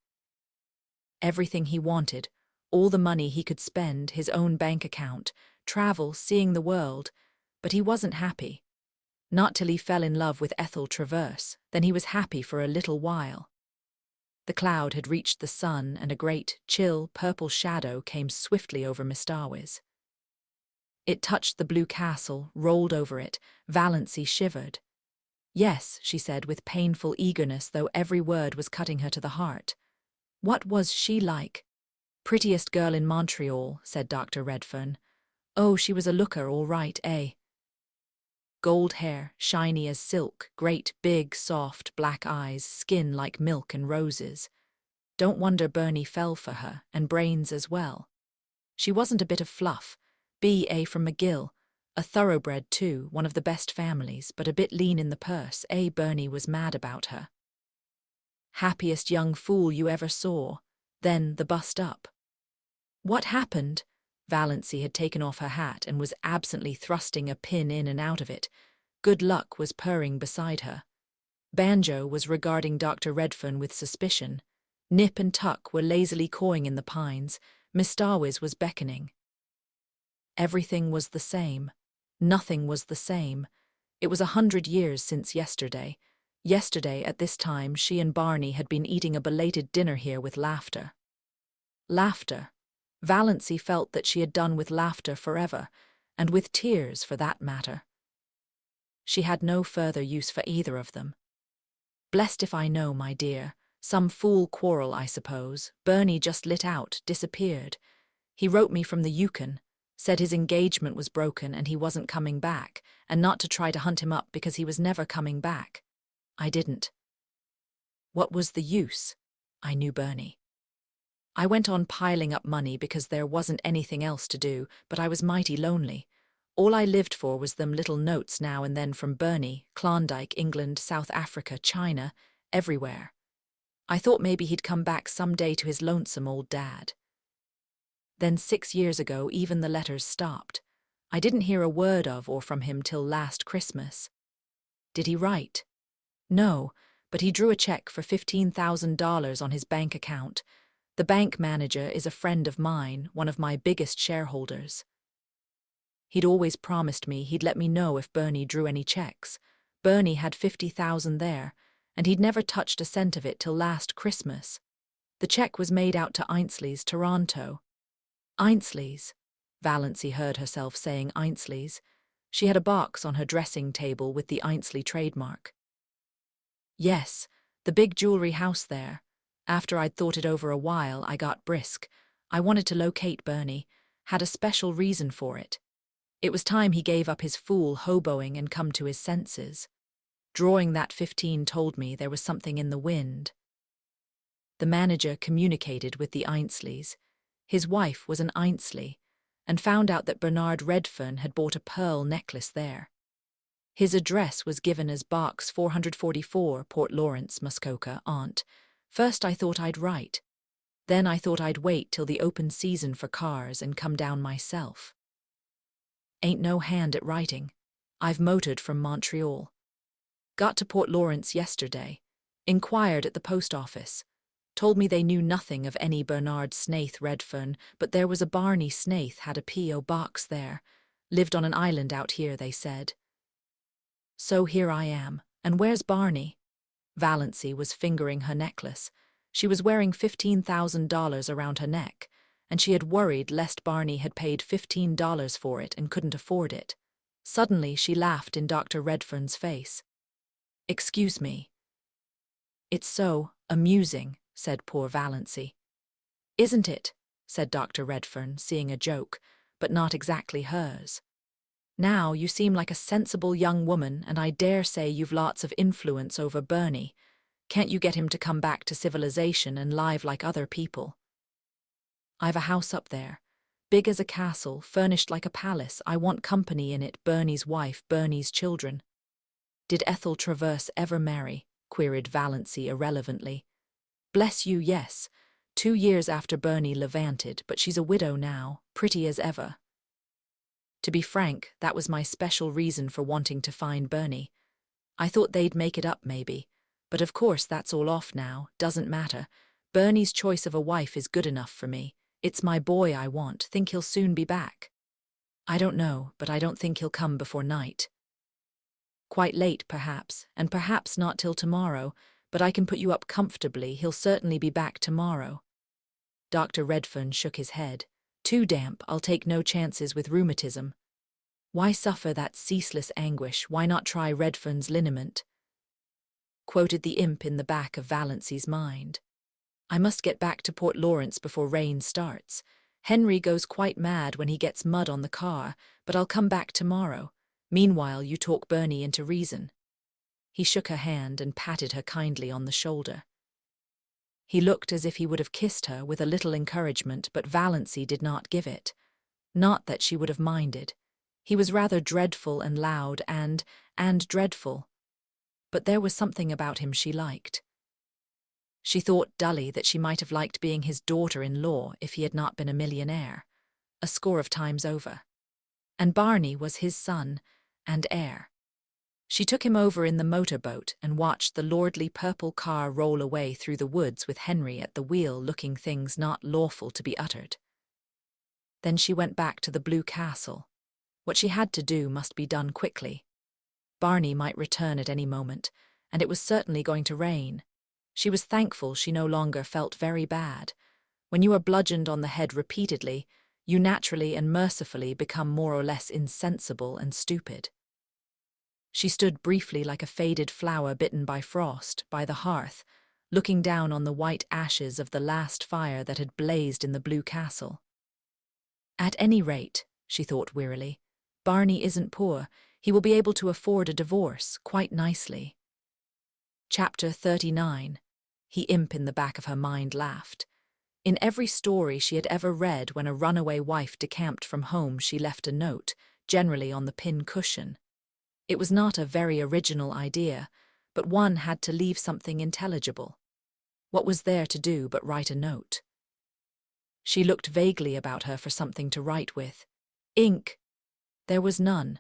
Everything he wanted, all the money he could spend, his own bank account, travel, seeing the world, but he wasn't happy. Not till he fell in love with Ethel Traverse, then he was happy for a little while. The cloud had reached the sun, and a great, chill, purple shadow came swiftly over Mistawis. It touched the blue castle, rolled over it. Valancy shivered. Yes, she said with painful eagerness, though every word was cutting her to the heart. What was she like? Prettiest girl in Montreal, said Dr. Redfern. Oh, she was a looker, all right, eh? Gold hair, shiny as silk, great, big, soft, black eyes, skin like milk and roses. Don't wonder Bernie fell for her, and brains as well. She wasn't a bit of fluff. B.A. from McGill, a thoroughbred too, one of the best families, but a bit lean in the purse. Bernie was mad about her. Happiest young fool you ever saw. Then the bust up. What happened? Valancy had taken off her hat and was absently thrusting a pin in and out of it. Good Luck was purring beside her. Banjo was regarding Dr. Redfern with suspicion. Nip and Tuck were lazily cawing in the pines. Mistawis was beckoning. Everything was the same. Nothing was the same. It was 100 years since yesterday. Yesterday, at this time, she and Barney had been eating a belated dinner here with laughter. Laughter. Valancy felt that she had done with laughter forever, and with tears for that matter. She had no further use for either of them. Blessed if I know, my dear. Some fool quarrel, I suppose. Bernie just lit out, disappeared. He wrote me from the Yukon, said his engagement was broken and he wasn't coming back, and not to try to hunt him up because he was never coming back. I didn't. What was the use? I knew Bernie. I went on piling up money because there wasn't anything else to do, but I was mighty lonely. All I lived for was them little notes now and then from Bernie, Klondike, England, South Africa, China, everywhere. I thought maybe he'd come back some day to his lonesome old dad. Then 6 years ago even the letters stopped. I didn't hear a word of or from him till last Christmas. Did he write? No, but he drew a check for $15,000 on his bank account. The bank manager is a friend of mine, one of my biggest shareholders. He'd always promised me he'd let me know if Bernie drew any checks. Bernie had $50,000 there, and he'd never touched a cent of it till last Christmas. The check was made out to Ainsley's, Toronto. Ainsley's. Valancy heard herself saying Ainsley's. She had a box on her dressing table with the Ainsley trademark. Yes, the big jewelry house there. After I'd thought it over a while, I got brisk. I wanted to locate Bernie, had a special reason for it. It was time he gave up his fool hoboing and come to his senses. Drawing that 15 told me there was something in the wind. The manager communicated with the Ainsleys. His wife was an Ainsley, and found out that Bernard Redfern had bought a pearl necklace there. His address was given as Box 444, Port Lawrence, Muskoka, Aunt. First I thought I'd write. Then I thought I'd wait till the open season for cars and come down myself. Ain't no hand at writing. I've motored from Montreal. Got to Port Lawrence yesterday. Inquired at the post office. Told me they knew nothing of any Bernard Snaith Redfern, but there was a Barney Snaith had a P.O. box there. Lived on an island out here, they said. So here I am. And where's Barney? Valancy was fingering her necklace. She was wearing $15,000 around her neck, and she had worried lest Barney had paid $15 for it and couldn't afford it. Suddenly she laughed in Dr. Redfern's face. Excuse me. It's so amusing, said poor Valancy. Isn't it? Said Dr. Redfern, seeing a joke, but not exactly hers. Now you seem like a sensible young woman, and I dare say you've lots of influence over Bernie. Can't you get him to come back to civilization and live like other people? I've a house up there, big as a castle, furnished like a palace. I want company in it, Bernie's wife, Bernie's children. Did Ethel Traverse ever marry? Queried Valancy irrelevantly. Bless you, yes. 2 years after Bernie levanted, but she's a widow now, pretty as ever. To be frank, that was my special reason for wanting to find Bernie. I thought they'd make it up, maybe. But of course that's all off now, doesn't matter. Bernie's choice of a wife is good enough for me. It's my boy I want, think he'll soon be back. I don't know, but I don't think he'll come before night. Quite late, perhaps, and perhaps not till tomorrow, but I can put you up comfortably, he'll certainly be back tomorrow. Dr. Redfern shook his head. Too damp, I'll take no chances with rheumatism. Why suffer that ceaseless anguish, why not try Redfern's liniment? Quoted the imp in the back of Valancy's mind. I must get back to Port Lawrence before rain starts. Henry goes quite mad when he gets mud on the car, but I'll come back tomorrow. Meanwhile, you talk Bernie into reason. He shook her hand and patted her kindly on the shoulder. He looked as if he would have kissed her with a little encouragement, but Valancy did not give it. Not that she would have minded. He was rather dreadful and loud and dreadful. But there was something about him she liked. She thought dully that she might have liked being his daughter-in-law if he had not been a millionaire, a score of times over. And Barney was his son and heir. She took him over in the motorboat and watched the lordly purple car roll away through the woods with Henry at the wheel looking things not lawful to be uttered. Then she went back to the Blue Castle. What she had to do must be done quickly. Barney might return at any moment, and it was certainly going to rain. She was thankful she no longer felt very bad. When you are bludgeoned on the head repeatedly, you naturally and mercifully become more or less insensible and stupid. She stood briefly like a faded flower bitten by frost, by the hearth, looking down on the white ashes of the last fire that had blazed in the Blue Castle. At any rate, she thought wearily, Barney isn't poor. He will be able to afford a divorce quite nicely. Chapter 39. He imp in the back of her mind laughed. In every story she had ever read, when a runaway wife decamped from home, she left a note, generally on the pin cushion. It was not a very original idea, but one had to leave something intelligible. What was there to do but write a note? She looked vaguely about her for something to write with. Ink. There was none.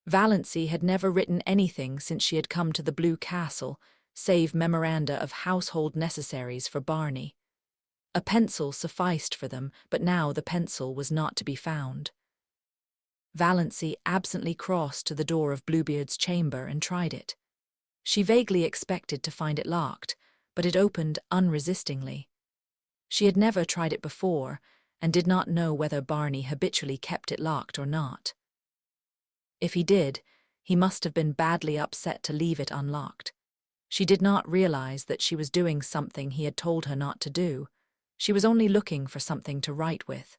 Valancy had never written anything since she had come to the Blue Castle, save memoranda of household necessaries for Barney. A pencil sufficed for them, but now the pencil was not to be found. Valancy absently crossed to the door of Bluebeard's chamber and tried it. She vaguely expected to find it locked, but it opened unresistingly. She had never tried it before, and did not know whether Barney habitually kept it locked or not. If he did, he must have been badly upset to leave it unlocked. She did not realize that she was doing something he had told her not to do. She was only looking for something to write with.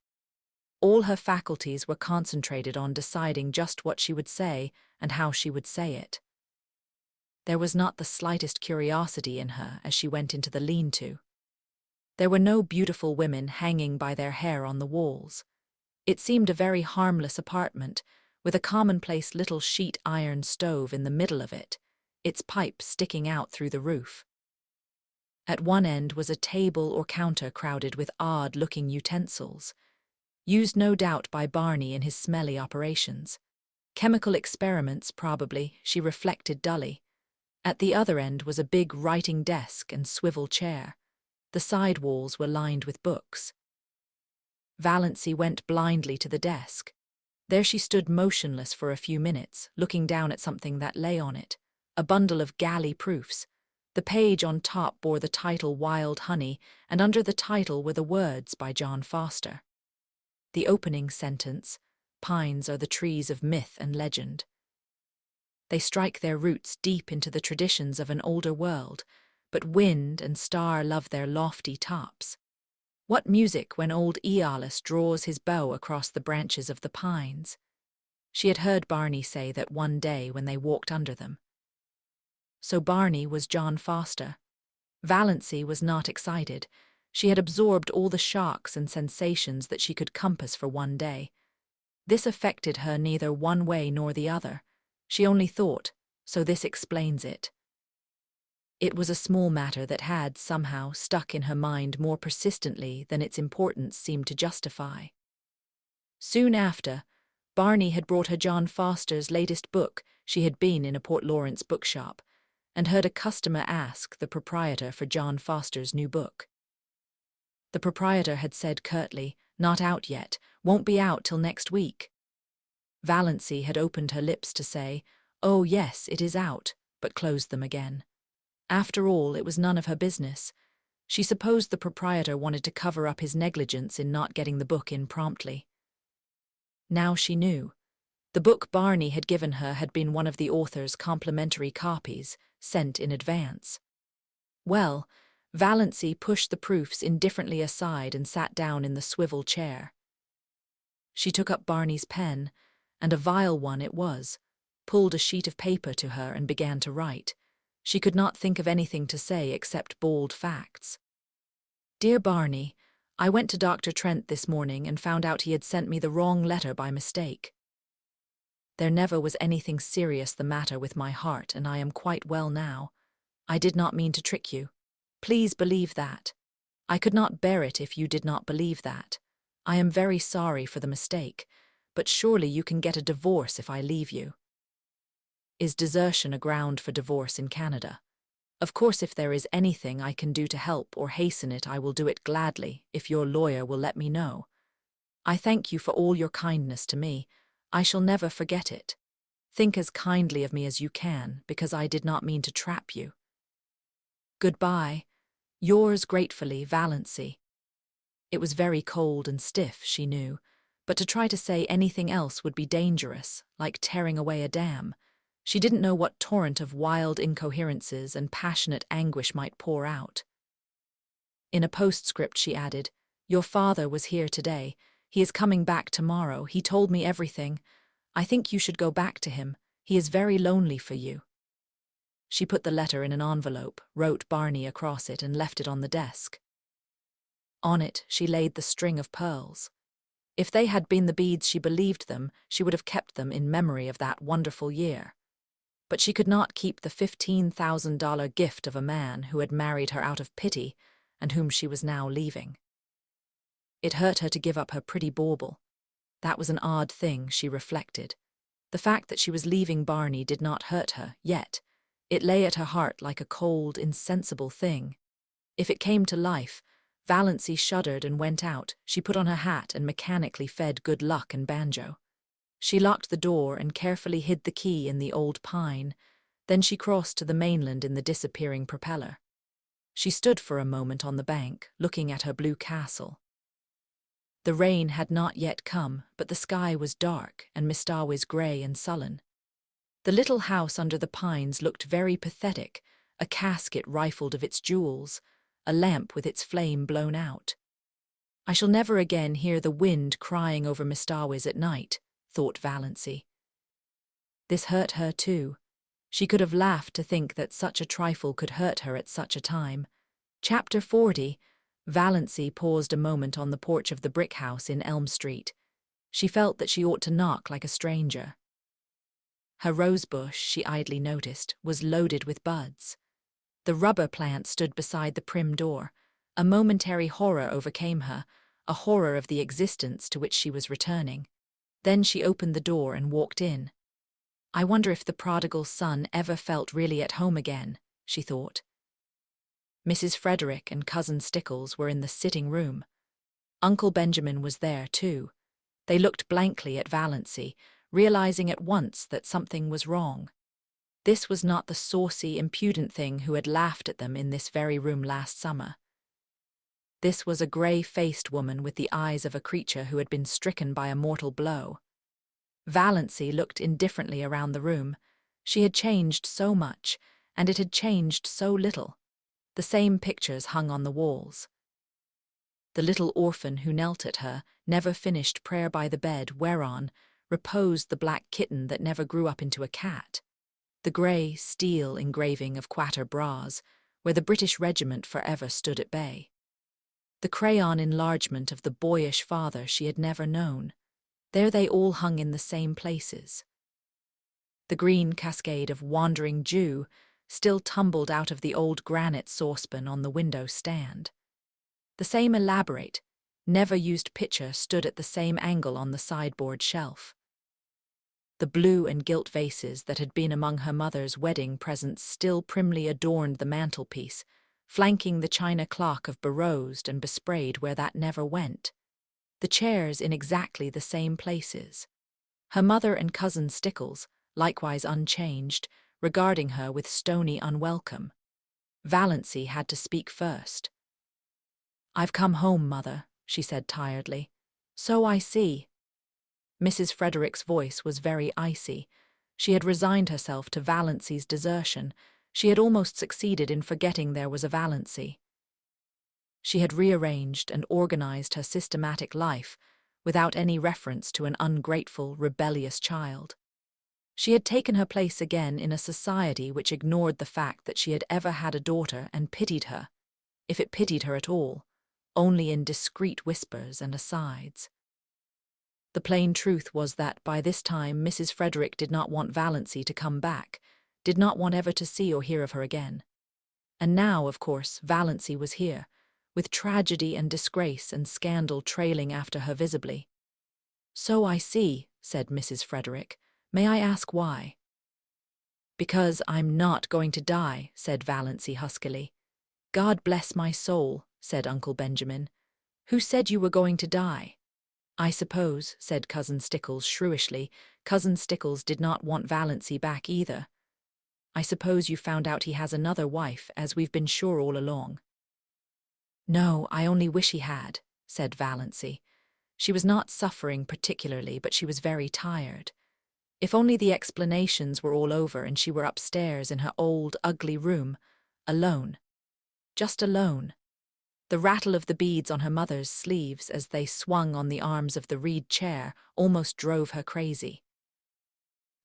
All her faculties were concentrated on deciding just what she would say and how she would say it. There was not the slightest curiosity in her as she went into the lean-to. There were no beautiful women hanging by their hair on the walls. It seemed a very harmless apartment, with a commonplace little sheet iron stove in the middle of it, its pipe sticking out through the roof. At one end was a table or counter crowded with odd-looking utensils, used no doubt by Barney in his smelly operations. Chemical experiments, probably, she reflected dully. At the other end was a big writing desk and swivel chair. The side walls were lined with books. Valancy went blindly to the desk. There she stood motionless for a few minutes, looking down at something that lay on it, a bundle of galley proofs. The page on top bore the title Wild Honey, and under the title were the words by John Foster. The opening sentence, "Pines are the trees of myth and legend. They strike their roots deep into the traditions of an older world, but wind and star love their lofty tops. What music when old Aeolus draws his bow across the branches of the pines?" She had heard Barney say that one day when they walked under them. So Barney was John Foster. Valancy was not excited. She had absorbed all the shocks and sensations that she could compass for one day. This affected her neither one way nor the other. She only thought, so this explains it. It was a small matter that had, somehow, stuck in her mind more persistently than its importance seemed to justify. Soon after, Barney had brought her John Foster's latest book. She had been in a Port Lawrence bookshop, and heard a customer ask the proprietor for John Foster's new book. The proprietor had said curtly, "Not out yet, won't be out till next week." Valancy had opened her lips to say, "Oh yes, it is out," but closed them again. After all, it was none of her business. She supposed the proprietor wanted to cover up his negligence in not getting the book in promptly. Now she knew. The book Barney had given her had been one of the author's complimentary copies, sent in advance. Well, Valancy pushed the proofs indifferently aside and sat down in the swivel chair. She took up Barney's pen, and a vile one it was, pulled a sheet of paper to her and began to write. She could not think of anything to say except bald facts. "Dear Barney, I went to Dr. Trent this morning and found out he had sent me the wrong letter by mistake. There never was anything serious the matter with my heart, and I am quite well now. I did not mean to trick you. Please believe that. I could not bear it if you did not believe that. I am very sorry for the mistake, but surely you can get a divorce if I leave you. Is desertion a ground for divorce in Canada? Of course, if there is anything I can do to help or hasten it, I will do it gladly, if your lawyer will let me know. I thank you for all your kindness to me. I shall never forget it. Think as kindly of me as you can, because I did not mean to trap you. Goodbye. Yours gratefully, Valancy." It was very cold and stiff, she knew, but to try to say anything else would be dangerous, like tearing away a dam. She didn't know what torrent of wild incoherences and passionate anguish might pour out. In a postscript she added, "Your father was here today. He is coming back tomorrow. He told me everything. I think you should go back to him. He is very lonely for you." She put the letter in an envelope, wrote Barney across it, and left it on the desk. On it she laid the string of pearls. If they had been the beads she believed them, she would have kept them in memory of that wonderful year. But she could not keep the $15,000 gift of a man who had married her out of pity and whom she was now leaving. It hurt her to give up her pretty bauble. That was an odd thing, she reflected. The fact that she was leaving Barney did not hurt her, yet. It lay at her heart like a cold, insensible thing. If it came to life, Valancy shuddered and went out. She put on her hat and mechanically fed Good Luck and Banjo. She locked the door and carefully hid the key in the old pine. Then she crossed to the mainland in the disappearing propeller. She stood for a moment on the bank, looking at her blue castle. The rain had not yet come, but the sky was dark and Mistawa's grey and sullen. The little house under the pines looked very pathetic, a casket rifled of its jewels, a lamp with its flame blown out. "I shall never again hear the wind crying over Mistawa's at night," thought Valancy. This hurt her too. She could have laughed to think that such a trifle could hurt her at such a time. Chapter 40. Valancy paused a moment on the porch of the brick house in Elm Street. She felt that she ought to knock like a stranger. Her rosebush, she idly noticed, was loaded with buds. The rubber plant stood beside the prim door. A momentary horror overcame her, a horror of the existence to which she was returning. Then she opened the door and walked in. I wonder if the prodigal son ever felt really at home again, she thought. Mrs. Frederick and Cousin Stickles were in the sitting room. Uncle Benjamin was there too. They looked blankly at Valancy, realizing at once that something was wrong. This was not the saucy, impudent thing who had laughed at them in this very room last summer. This was a grey-faced woman with the eyes of a creature who had been stricken by a mortal blow. Valancy looked indifferently around the room. She had changed so much, and it had changed so little. The same pictures hung on the walls. The little orphan who knelt at her never finished prayer by the bed whereon reposed the black kitten that never grew up into a cat. The grey steel engraving of Quatre Bras, where the British regiment forever stood at bay. The crayon enlargement of the boyish father she had never known. There they all hung in the same places. The green cascade of Wandering Jew still tumbled out of the old granite saucepan on the window stand. The same elaborate, never-used pitcher stood at the same angle on the sideboard shelf. The blue and gilt vases that had been among her mother's wedding presents still primly adorned the mantelpiece, flanking the china clock of berosed and besprayed where that never went. The chairs in exactly the same places. Her mother and cousin Stickles, likewise unchanged, regarding her with stony unwelcome. Valancy had to speak first. "I've come home, Mother," she said tiredly. "So I see." Mrs. Frederick's voice was very icy. She had resigned herself to Valancy's desertion. She had almost succeeded in forgetting there was a Valancy. She had rearranged and organized her systematic life without any reference to an ungrateful, rebellious child. She had taken her place again in a society which ignored the fact that she had ever had a daughter and pitied her, if it pitied her at all, only in discreet whispers and asides. The plain truth was that by this time Mrs. Frederick did not want Valancy to come back, did not want ever to see or hear of her again. And now, of course, Valancy was here, with tragedy and disgrace and scandal trailing after her visibly. "So I see," said Mrs. Frederick. "May I ask why?" "Because I'm not going to die," said Valancy huskily. "God bless my soul," said Uncle Benjamin. "Who said you were going to die?" "I suppose," said Cousin Stickles shrewishly. Cousin Stickles did not want Valancy back either. "I suppose you found out he has another wife, as we've been sure all along." "No, I only wish he had," said Valancy. She was not suffering particularly, but she was very tired. If only the explanations were all over and she were upstairs in her old, ugly room, alone. Just alone. The rattle of the beads on her mother's sleeves as they swung on the arms of the reed chair almost drove her crazy.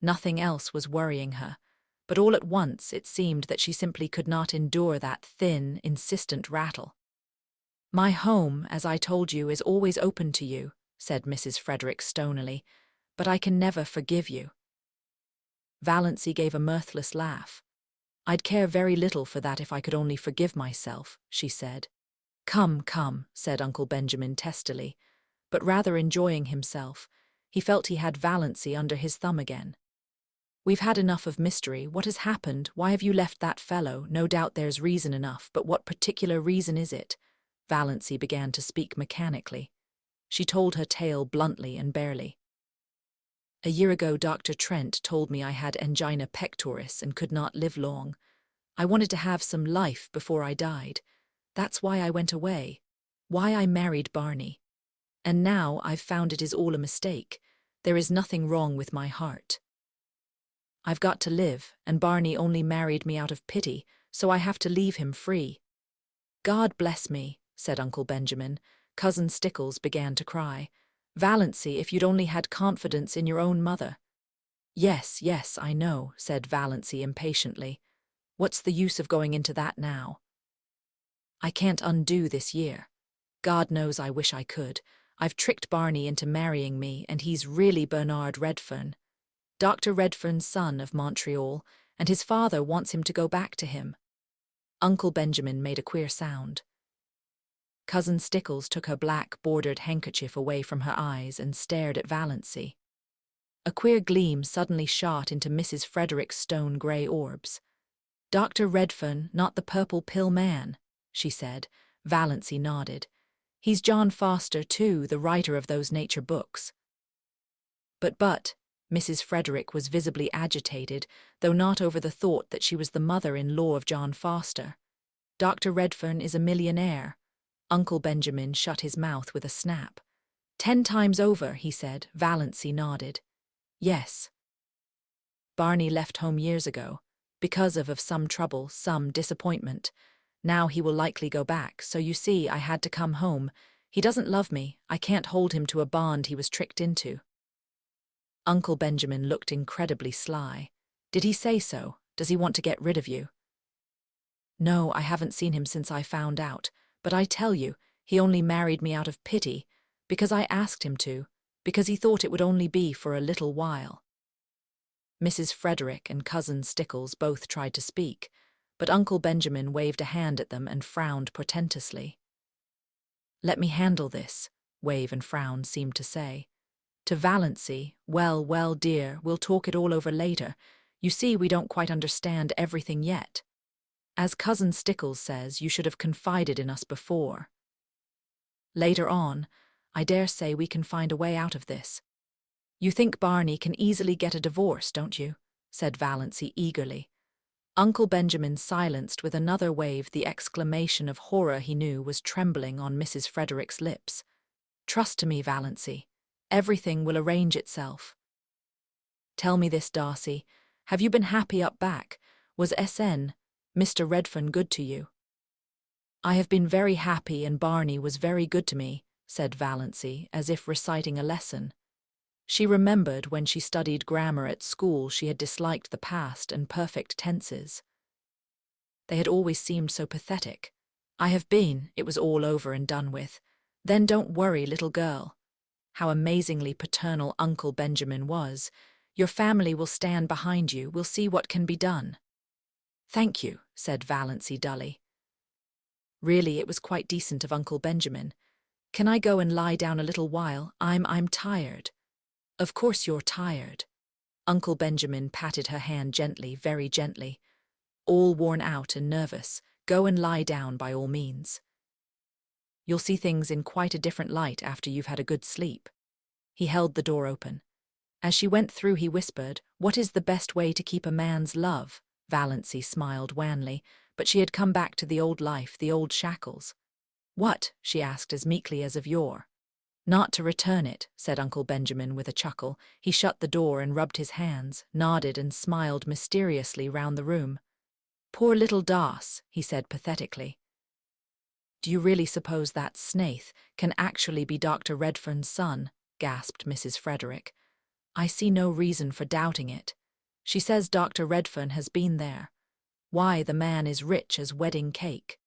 Nothing else was worrying her, but all at once it seemed that she simply could not endure that thin, insistent rattle. "My home, as I told you, is always open to you," said Mrs. Frederick stonily, "but I can never forgive you." Valancy gave a mirthless laugh. "I'd care very little for that if I could only forgive myself," she said. "Come, come," said Uncle Benjamin testily, but rather enjoying himself. He felt he had Valancy under his thumb again. "We've had enough of mystery. What has happened? Why have you left that fellow? No doubt there's reason enough, but what particular reason is it?" Valancy began to speak mechanically. She told her tale bluntly and barely. "A year ago Dr. Trent told me I had angina pectoris and could not live long. I wanted to have some life before I died. That's why I went away, why I married Barney. And now I've found it is all a mistake. There is nothing wrong with my heart. I've got to live, and Barney only married me out of pity, so I have to leave him free." "God bless me," said Uncle Benjamin. Cousin Stickles began to cry. "Valancy, if you'd only had confidence in your own mother." Yes, yes, I know," said Valancy impatiently. "What's the use of going into that now? I can't undo this year. God knows I wish I could. I've tricked Barney into marrying me, and he's really Bernard Redfern, Dr. Redfern's son of Montreal, and his father wants him to go back to him." Uncle Benjamin made a queer sound. Cousin Stickles took her black, bordered handkerchief away from her eyes and stared at Valancy. A queer gleam suddenly shot into Mrs. Frederick's stone-grey orbs. "Dr. Redfern, not the purple pill man," she said. Valancy nodded. "He's John Foster, too, the writer of those nature books." But, Mrs. Frederick was visibly agitated, though not over the thought that she was the mother-in-law of John Foster. "Dr. Redfern is a millionaire." Uncle Benjamin shut his mouth with a snap. 10 times over," he said. Valancy nodded. "Yes. Barney left home years ago, because of some trouble, some disappointment. Now he will likely go back, so you see I had to come home. He doesn't love me. I can't hold him to a bond he was tricked into." Uncle Benjamin looked incredibly sly. "Did he say so? Does he want to get rid of you?" "No, I haven't seen him since I found out, but I tell you, he only married me out of pity, because I asked him to, because he thought it would only be for a little while." Mrs. Frederick and Cousin Stickles both tried to speak, but Uncle Benjamin waved a hand at them and frowned portentously. "Let me handle this," wave and frown seemed to say. To Valancy, well, dear, we'll talk it all over later. You see, we don't quite understand everything yet. As Cousin Stickles says, you should have confided in us before. Later on, I dare say we can find a way out of this. You think Barney can easily get a divorce, don't you? Said Valancy eagerly. Uncle Benjamin silenced with another wave the exclamation of horror he knew was trembling on Mrs. Frederick's lips. Trust to me, Valancy. Everything will arrange itself. Tell me this, Darcy. Have you been happy up back? Was SN, Mr. Redfern, good to you? I have been very happy, and Barney was very good to me, said Valancy, as if reciting a lesson. She remembered when she studied grammar at school she had disliked the past and perfect tenses. They had always seemed so pathetic. I have been, it was all over and done with. Then don't worry, little girl. How amazingly paternal Uncle Benjamin was. Your family will stand behind you, we'll see what can be done. Thank you, said Valancy dully. Really, it was quite decent of Uncle Benjamin. Can I go and lie down a little while? I'm tired. Of course you're tired. Uncle Benjamin patted her hand gently, very gently. All worn out and nervous, go and lie down by all means. You'll see things in quite a different light after you've had a good sleep. He held the door open. As she went through he whispered, What is the best way to keep a man's love? Valancy smiled wanly, but she had come back to the old life, the old shackles. What? She asked as meekly as of yore. Not to return it, said Uncle Benjamin with a chuckle. He shut the door and rubbed his hands, nodded and smiled mysteriously round the room. Poor little Doss, he said pathetically. Do you really suppose that Snaith can actually be Dr. Redfern's son? Gasped Mrs. Frederick. I see no reason for doubting it. She says Dr. Redfern has been there. Why, the man is rich as wedding cake.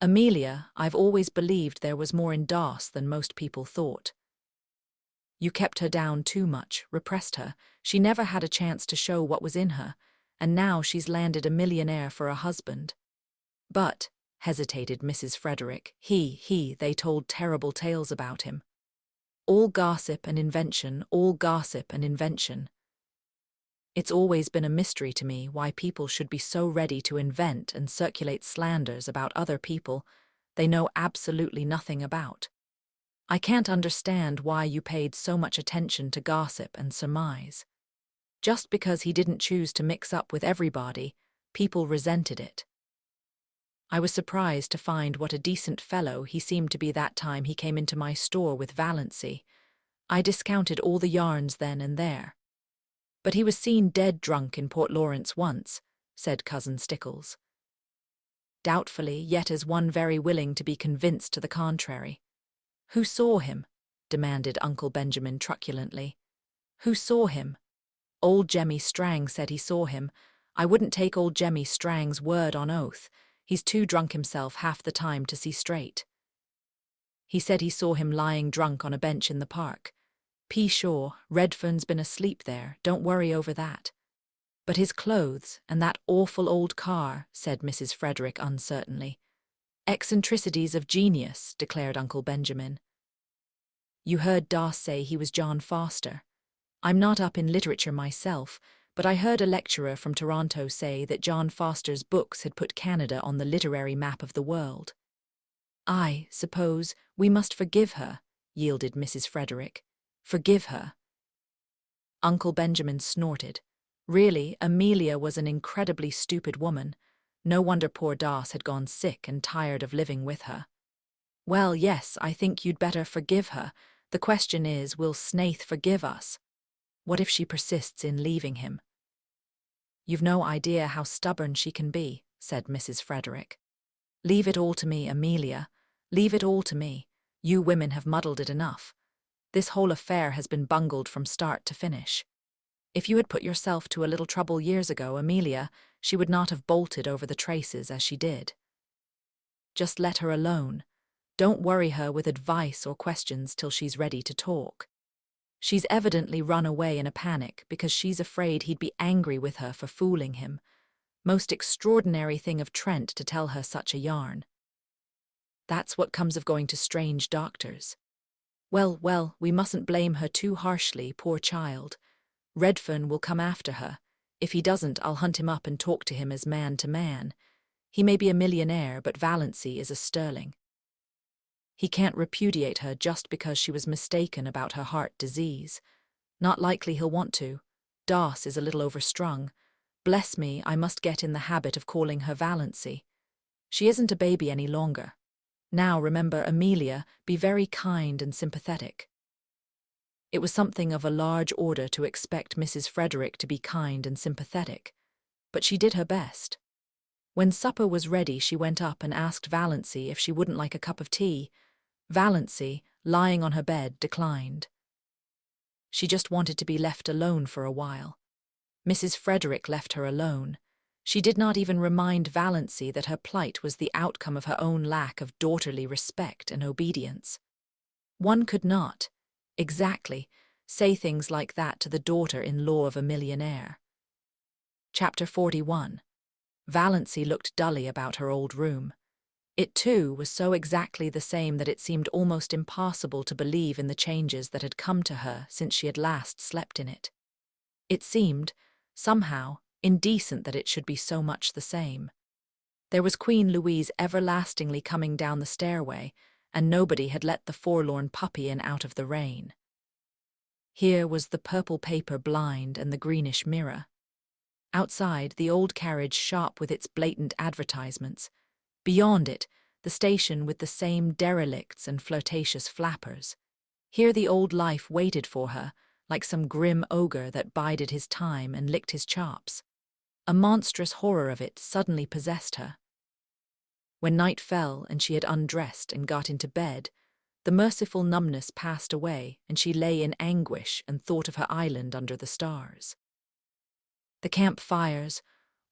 Amelia, I've always believed there was more in Doss than most people thought. You kept her down too much, repressed her. She never had a chance to show what was in her, and now she's landed a millionaire for a husband. But, hesitated Mrs. Frederick, they told terrible tales about him. All gossip and invention, all gossip and invention. It's always been a mystery to me why people should be so ready to invent and circulate slanders about other people they know absolutely nothing about. I can't understand why you paid so much attention to gossip and surmise. Just because he didn't choose to mix up with everybody, people resented it. I was surprised to find what a decent fellow he seemed to be that time he came into my store with Valancy. I discounted all the yarns then and there. But he was seen dead drunk in Port Lawrence once, said Cousin Stickles. Doubtfully, yet as one very willing to be convinced to the contrary. Who saw him? Demanded Uncle Benjamin truculently. Who saw him? Old Jemmy Strang said he saw him. I wouldn't take old Jemmy Strang's word on oath. He's too drunk himself half the time to see straight. He said he saw him lying drunk on a bench in the park. Sure, Redfern's been asleep there, don't worry over that. But his clothes and that awful old car, said Mrs. Frederick uncertainly. Eccentricities of genius, declared Uncle Benjamin. You heard Doss say he was John Foster. I'm not up in literature myself, but I heard a lecturer from Toronto say that John Foster's books had put Canada on the literary map of the world. I suppose we must forgive her, yielded Mrs. Frederick. Forgive her. Uncle Benjamin snorted. Really, Amelia was an incredibly stupid woman. No wonder poor Doss had gone sick and tired of living with her. Well, yes, I think you'd better forgive her. The question is, will Snaith forgive us? What if she persists in leaving him? You've no idea how stubborn she can be, said Mrs. Frederick. Leave it all to me, Amelia. Leave it all to me. You women have muddled it enough. This whole affair has been bungled from start to finish. If you had put yourself to a little trouble years ago, Amelia, she would not have bolted over the traces as she did. Just let her alone. Don't worry her with advice or questions till she's ready to talk. She's evidently run away in a panic because she's afraid he'd be angry with her for fooling him. Most extraordinary thing of Trent to tell her such a yarn. That's what comes of going to strange doctors. Well, we mustn't blame her too harshly, poor child. Redfern will come after her. If he doesn't, I'll hunt him up and talk to him as man to man. He may be a millionaire, but Valancy is a sterling. He can't repudiate her just because she was mistaken about her heart disease. Not likely he'll want to. Das is a little overstrung. Bless me, I must get in the habit of calling her Valancy. She isn't a baby any longer. Now remember, Amelia, be very kind and sympathetic. It was something of a large order to expect Mrs. Frederick to be kind and sympathetic, but she did her best. When supper was ready, she went up and asked Valancy if she wouldn't like a cup of tea. Valancy, lying on her bed, declined. She just wanted to be left alone for a while. Mrs. Frederick left her alone. She did not even remind Valancy that her plight was the outcome of her own lack of daughterly respect and obedience. One could not, exactly, say things like that to the daughter-in-law of a millionaire. Chapter 41. Valancy looked dully about her old room. It, too, was so exactly the same that it seemed almost impossible to believe in the changes that had come to her since she had last slept in it. It seemed, somehow, indecent that it should be so much the same. There was Queen Louise everlastingly coming down the stairway, and nobody had let the forlorn puppy in out of the rain. Here was the purple paper blind and the greenish mirror. Outside, the old carriage shop with its blatant advertisements. Beyond it, the station with the same derelicts and flirtatious flappers. Here the old life waited for her, like some grim ogre that bided his time and licked his chops. A monstrous horror of it suddenly possessed her. When night fell and she had undressed and got into bed, the merciful numbness passed away and she lay in anguish and thought of her island under the stars. The campfires,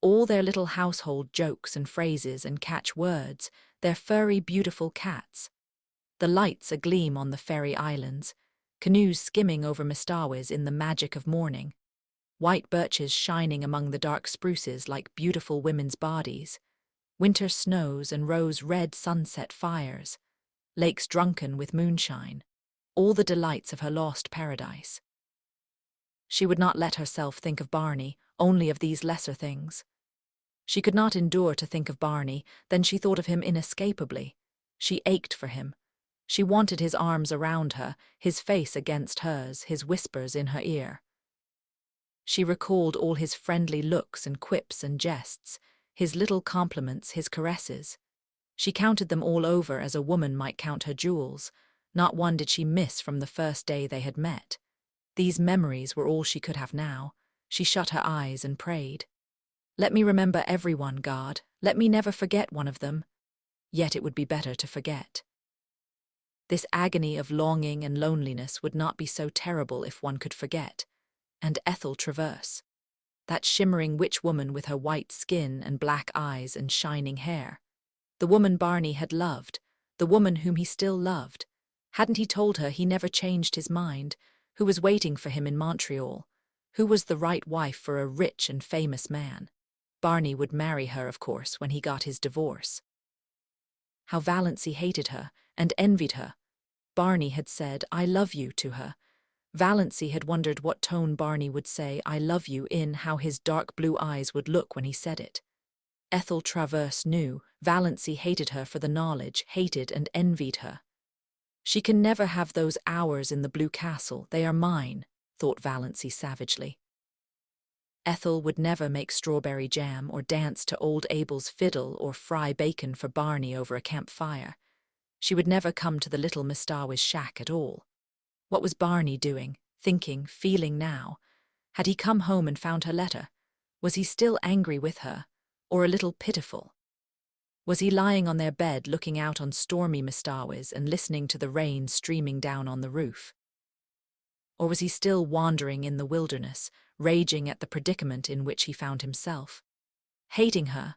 all their little household jokes and phrases and catchwords, their furry, beautiful cats. The lights agleam on the fairy islands, canoes skimming over Mistawis in the magic of morning, white birches shining among the dark spruces like beautiful women's bodies, winter snows and rose-red sunset fires, lakes drunken with moonshine, all the delights of her lost paradise. She would not let herself think of Barney, only of these lesser things. She could not endure to think of Barney, then she thought of him inescapably. She ached for him. She wanted his arms around her, his face against hers, his whispers in her ear. She recalled all his friendly looks and quips and jests, his little compliments, his caresses. She counted them all over as a woman might count her jewels. Not one did she miss from the first day they had met. These memories were all she could have now. She shut her eyes and prayed. Let me remember everyone, God. Let me never forget one of them. Yet it would be better to forget. This agony of longing and loneliness would not be so terrible if one could forget. And Ethel Traverse, that shimmering witch woman with her white skin and black eyes and shining hair. The woman Barney had loved, the woman whom he still loved. Hadn't he told her he never changed his mind, who was waiting for him in Montreal, who was the right wife for a rich and famous man? Barney would marry her, of course, when he got his divorce. How Valancy hated her and envied her. Barney had said, "I love you," to her. Valancy had wondered what tone Barney would say "I love you" in, how his dark blue eyes would look when he said it. Ethel Traverse knew. Valancy hated her for the knowledge, hated and envied her. She can never have those hours in the Blue Castle, they are mine, thought Valancy savagely. Ethel would never make strawberry jam or dance to old Abel's fiddle or fry bacon for Barney over a campfire. She would never come to the little Mistawi's shack at all. What was Barney doing, thinking, feeling now? Had he come home and found her letter? Was he still angry with her, or a little pitiful? Was he lying on their bed looking out on stormy Mistawis and listening to the rain streaming down on the roof? Or was he still wandering in the wilderness, raging at the predicament in which he found himself? Hating her,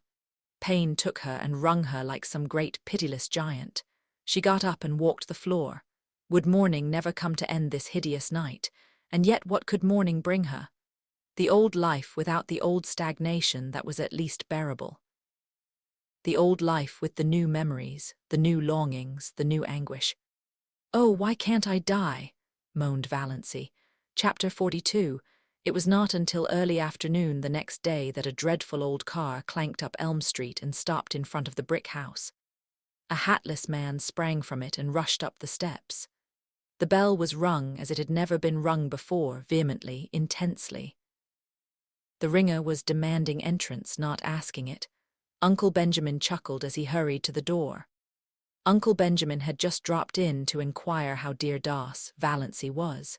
pain took her and wrung her like some great pitiless giant. She got up and walked the floor. Would morning never come to end this hideous night? And yet what could morning bring her? The old life without the old stagnation that was at least bearable. The old life with the new memories, the new longings, the new anguish. Oh, why can't I die? Moaned Valancy. Chapter 42. It was not until early afternoon the next day that a dreadful old car clanked up Elm Street and stopped in front of the brick house. A hatless man sprang from it and rushed up the steps. The bell was rung as it had never been rung before, vehemently, intensely. The ringer was demanding entrance, not asking it. Uncle Benjamin chuckled as he hurried to the door. Uncle Benjamin had just dropped in to inquire how dear Doss, Valancy, was.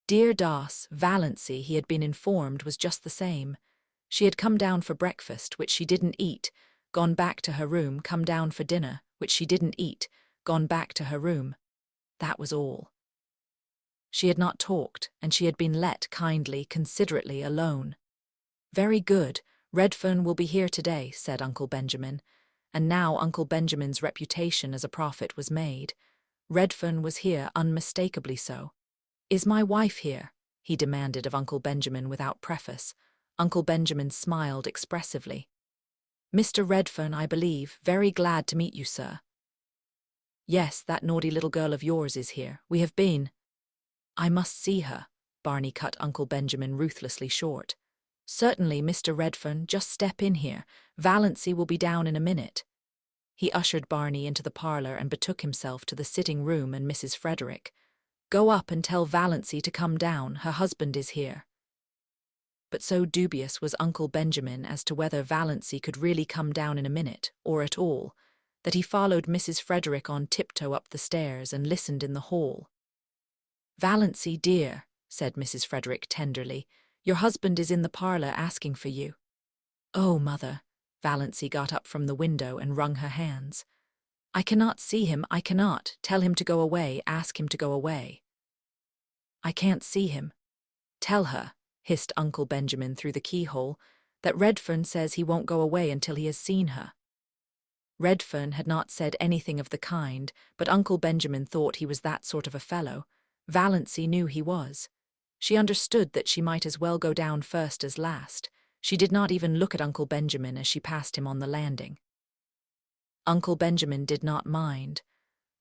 Dear Doss, Valancy, he had been informed, was just the same. She had come down for breakfast, which she didn't eat, gone back to her room, come down for dinner, which she didn't eat, gone back to her room. That was all. She had not talked, and she had been let kindly, considerately alone. Very good, Redfern will be here today, said Uncle Benjamin. And now Uncle Benjamin's reputation as a prophet was made. Redfern was here, unmistakably so. Is my wife here? He demanded of Uncle Benjamin without preface. Uncle Benjamin smiled expressively. Mr. Redfern, I believe, very glad to meet you, sir. Yes, that naughty little girl of yours is here. We have been. I must see her, Barney cut Uncle Benjamin ruthlessly short. Certainly, Mr. Redfern, just step in here. Valancy will be down in a minute. He ushered Barney into the parlour and betook himself to the sitting room and Mrs. Frederick. Go up and tell Valancy to come down, her husband is here. But so dubious was Uncle Benjamin as to whether Valancy could really come down in a minute, or at all, that he followed Mrs. Frederick on tiptoe up the stairs and listened in the hall. Valancy, dear, said Mrs. Frederick tenderly, your husband is in the parlour asking for you. Oh, mother. Valancy got up from the window and wrung her hands. I cannot see him, I cannot. Tell him to go away, ask him to go away. I can't see him. Tell her, hissed Uncle Benjamin through the keyhole, that Redfern says he won't go away until he has seen her. Redfern had not said anything of the kind, but Uncle Benjamin thought he was that sort of a fellow. Valancy knew he was. She understood that she might as well go down first as last. She did not even look at Uncle Benjamin as she passed him on the landing. Uncle Benjamin did not mind.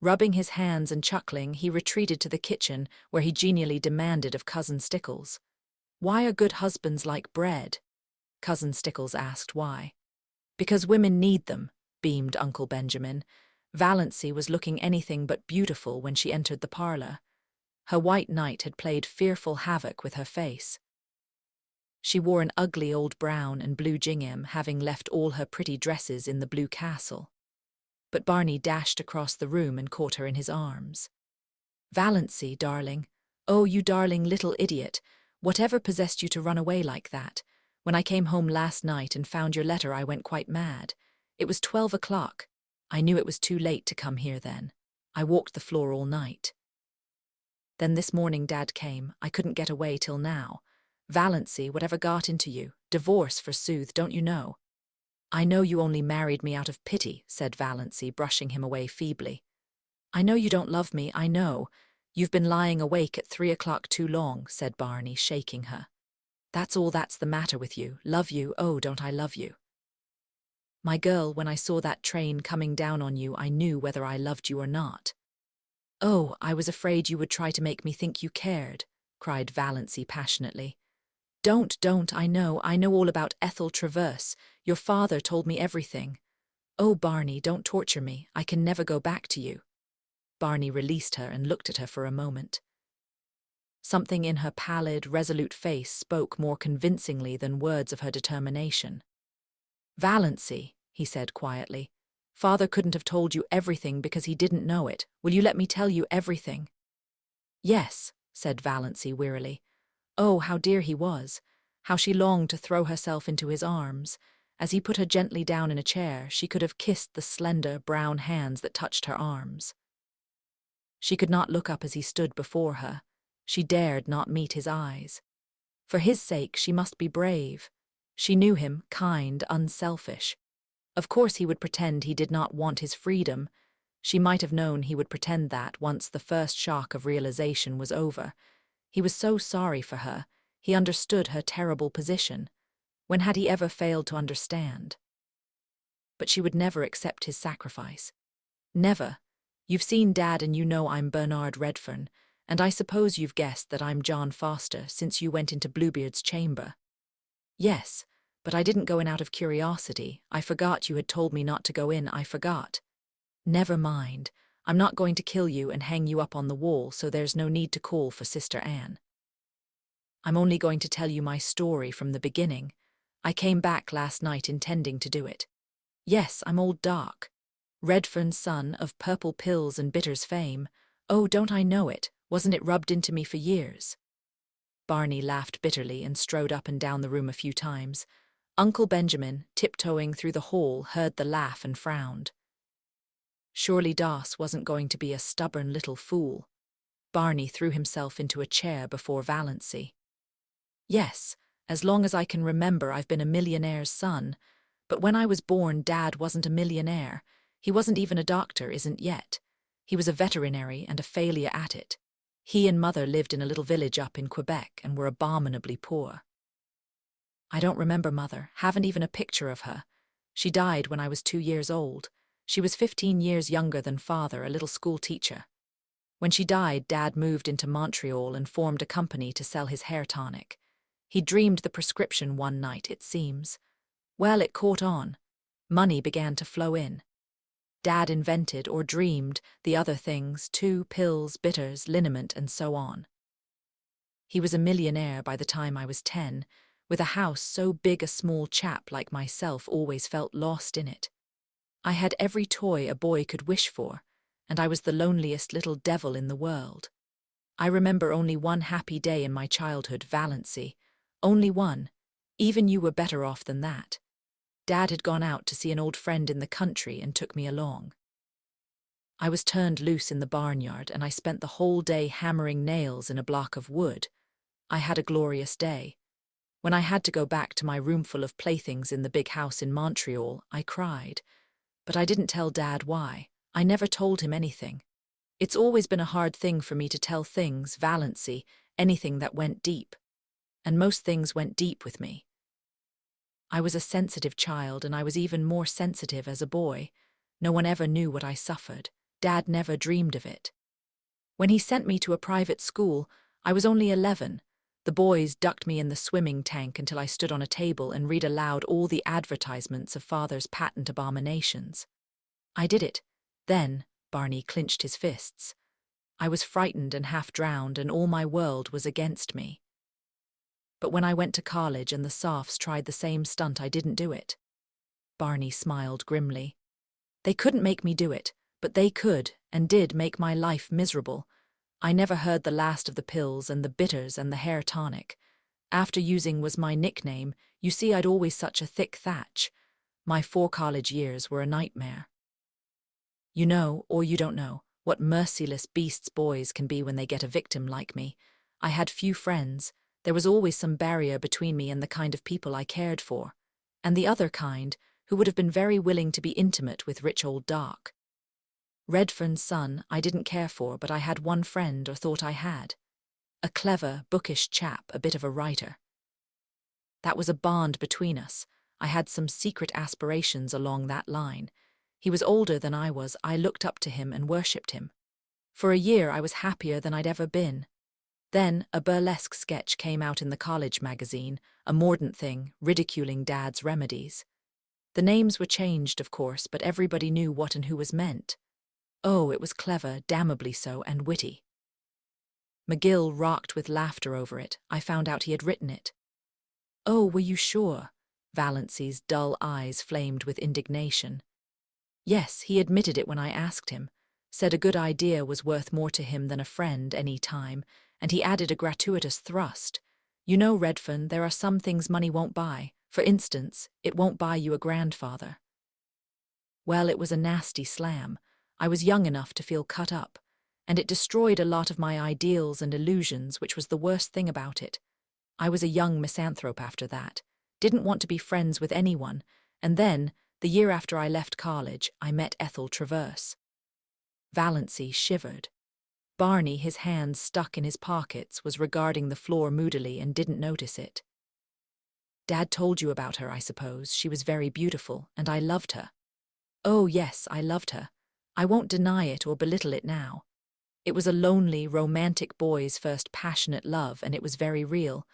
Rubbing his hands and chuckling, he retreated to the kitchen, where he genially demanded of Cousin Stickles. Why are good husbands like bread? Cousin Stickles asked why. Because women need them, beamed Uncle Benjamin. Valancy was looking anything but beautiful when she entered the parlour. Her white night had played fearful havoc with her face. She wore an ugly old brown and blue gingham, having left all her pretty dresses in the blue castle. But Barney dashed across the room and caught her in his arms. Valancy, darling. Oh, you darling little idiot. Whatever possessed you to run away like that? When I came home last night and found your letter, I went quite mad. It was 12 o'clock. I knew it was too late to come here then. I walked the floor all night. Then this morning Dad came. I couldn't get away till now. Valancy, whatever got into you? Divorce, forsooth, don't you know? I know you only married me out of pity, said Valancy, brushing him away feebly. I know you don't love me, I know. You've been lying awake at 3 o'clock too long, said Barney, shaking her. That's all that's the matter with you. Love you, oh, don't I love you. My girl, when I saw that train coming down on you, I knew whether I loved you or not. Oh, I was afraid you would try to make me think you cared, cried Valancy passionately. Don't, I know all about Ethel Traverse. Your father told me everything. Oh, Barney, don't torture me. I can never go back to you. Barney released her and looked at her for a moment. Something in her pallid, resolute face spoke more convincingly than words of her determination. Valancy, he said quietly, Father couldn't have told you everything because he didn't know it. Will you let me tell you everything? Yes, said Valancy wearily. Oh, how dear he was, how she longed to throw herself into his arms. As he put her gently down in a chair, she could have kissed the slender, brown hands that touched her arms. She could not look up as he stood before her. She dared not meet his eyes. For his sake, she must be brave. She knew him, kind, unselfish. Of course he would pretend he did not want his freedom. She might have known he would pretend that once the first shock of realization was over. He was so sorry for her. He understood her terrible position. When had he ever failed to understand? But she would never accept his sacrifice. Never. You've seen Dad and you know I'm Bernard Redfern, and I suppose you've guessed that I'm John Foster since you went into Bluebeard's chamber. Yes, but I didn't go in out of curiosity. I forgot you had told me not to go in, I forgot. Never mind. I'm not going to kill you and hang you up on the wall, so there's no need to call for Sister Anne. I'm only going to tell you my story from the beginning. I came back last night intending to do it. Yes, I'm old Dark. Redfern's son of purple pills and bitters fame. Oh, don't I know it? Wasn't it rubbed into me for years? Barney laughed bitterly and strode up and down the room a few times. Uncle Benjamin, tiptoeing through the hall, heard the laugh and frowned. Surely Doss wasn't going to be a stubborn little fool. Barney threw himself into a chair before Valancy. Yes, as long as I can remember I've been a millionaire's son, but when I was born Dad wasn't a millionaire. He wasn't even a doctor, isn't yet. He was a veterinary and a failure at it. He and Mother lived in a little village up in Quebec and were abominably poor. I don't remember Mother, haven't even a picture of her. She died when I was 2 years old. She was 15 years younger than Father, a little school teacher. When she died, Dad moved into Montreal and formed a company to sell his hair tonic. He dreamed the prescription one night, it seems. Well, it caught on. Money began to flow in. Dad invented or dreamed the other things too: pills, bitters, liniment, and so on. He was a millionaire by the time I was 10, with a house so big a small chap like myself always felt lost in it. I had every toy a boy could wish for, and I was the loneliest little devil in the world. I remember only one happy day in my childhood, Valancy. Only one. Even you were better off than that. Dad had gone out to see an old friend in the country and took me along. I was turned loose in the barnyard and I spent the whole day hammering nails in a block of wood. I had a glorious day. When I had to go back to my roomful of playthings in the big house in Montreal, I cried. But I didn't tell Dad why. I never told him anything. It's always been a hard thing for me to tell things, Valancy, anything that went deep. And most things went deep with me. I was a sensitive child, and I was even more sensitive as a boy. No one ever knew what I suffered. Dad never dreamed of it. When he sent me to a private school, I was only 11. The boys ducked me in the swimming tank until I stood on a table and read aloud all the advertisements of Father's patent abominations. I did it. Then, Barney clenched his fists. I was frightened and half drowned, and all my world was against me. But when I went to college and the Sophs tried the same stunt, I didn't do it. Barney smiled grimly. They couldn't make me do it, but they could and did make my life miserable. I never heard the last of the pills and the bitters and the hair tonic. After using was my nickname. You see, I'd always such a thick thatch. My 4 college years were a nightmare. You know, or you don't know, what merciless beasts boys can be when they get a victim like me. I had few friends. There was always some barrier between me and the kind of people I cared for, and the other kind, who would have been very willing to be intimate with rich old Dark. Redfern's son I didn't care for, but I had one friend, or thought I had. A clever, bookish chap, a bit of a writer. That was a bond between us. I had some secret aspirations along that line. He was older than I was. I looked up to him and worshipped him. For a year I was happier than I'd ever been. Then a burlesque sketch came out in the college magazine, a mordant thing, ridiculing Dad's remedies. The names were changed, of course, but everybody knew what and who was meant. Oh, it was clever, damnably so, and witty. McGill rocked with laughter over it. I found out he had written it. Oh, were you sure? Valancy's dull eyes flamed with indignation. Yes, he admitted it when I asked him. Said a good idea was worth more to him than a friend any time, and he added a gratuitous thrust. You know, Redfern, there are some things money won't buy. For instance, it won't buy you a grandfather. Well, it was a nasty slam. I was young enough to feel cut up, and it destroyed a lot of my ideals and illusions, which was the worst thing about it. I was a young misanthrope after that, didn't want to be friends with anyone, and then, the year after I left college, I met Ethel Traverse. Valancy shivered. Barney, his hands stuck in his pockets, was regarding the floor moodily and didn't notice it. Dad told you about her, I suppose. She was very beautiful, and I loved her. Oh, yes, I loved her. I won't deny it or belittle it now. It was a lonely, romantic boy's first passionate love, and it was very real.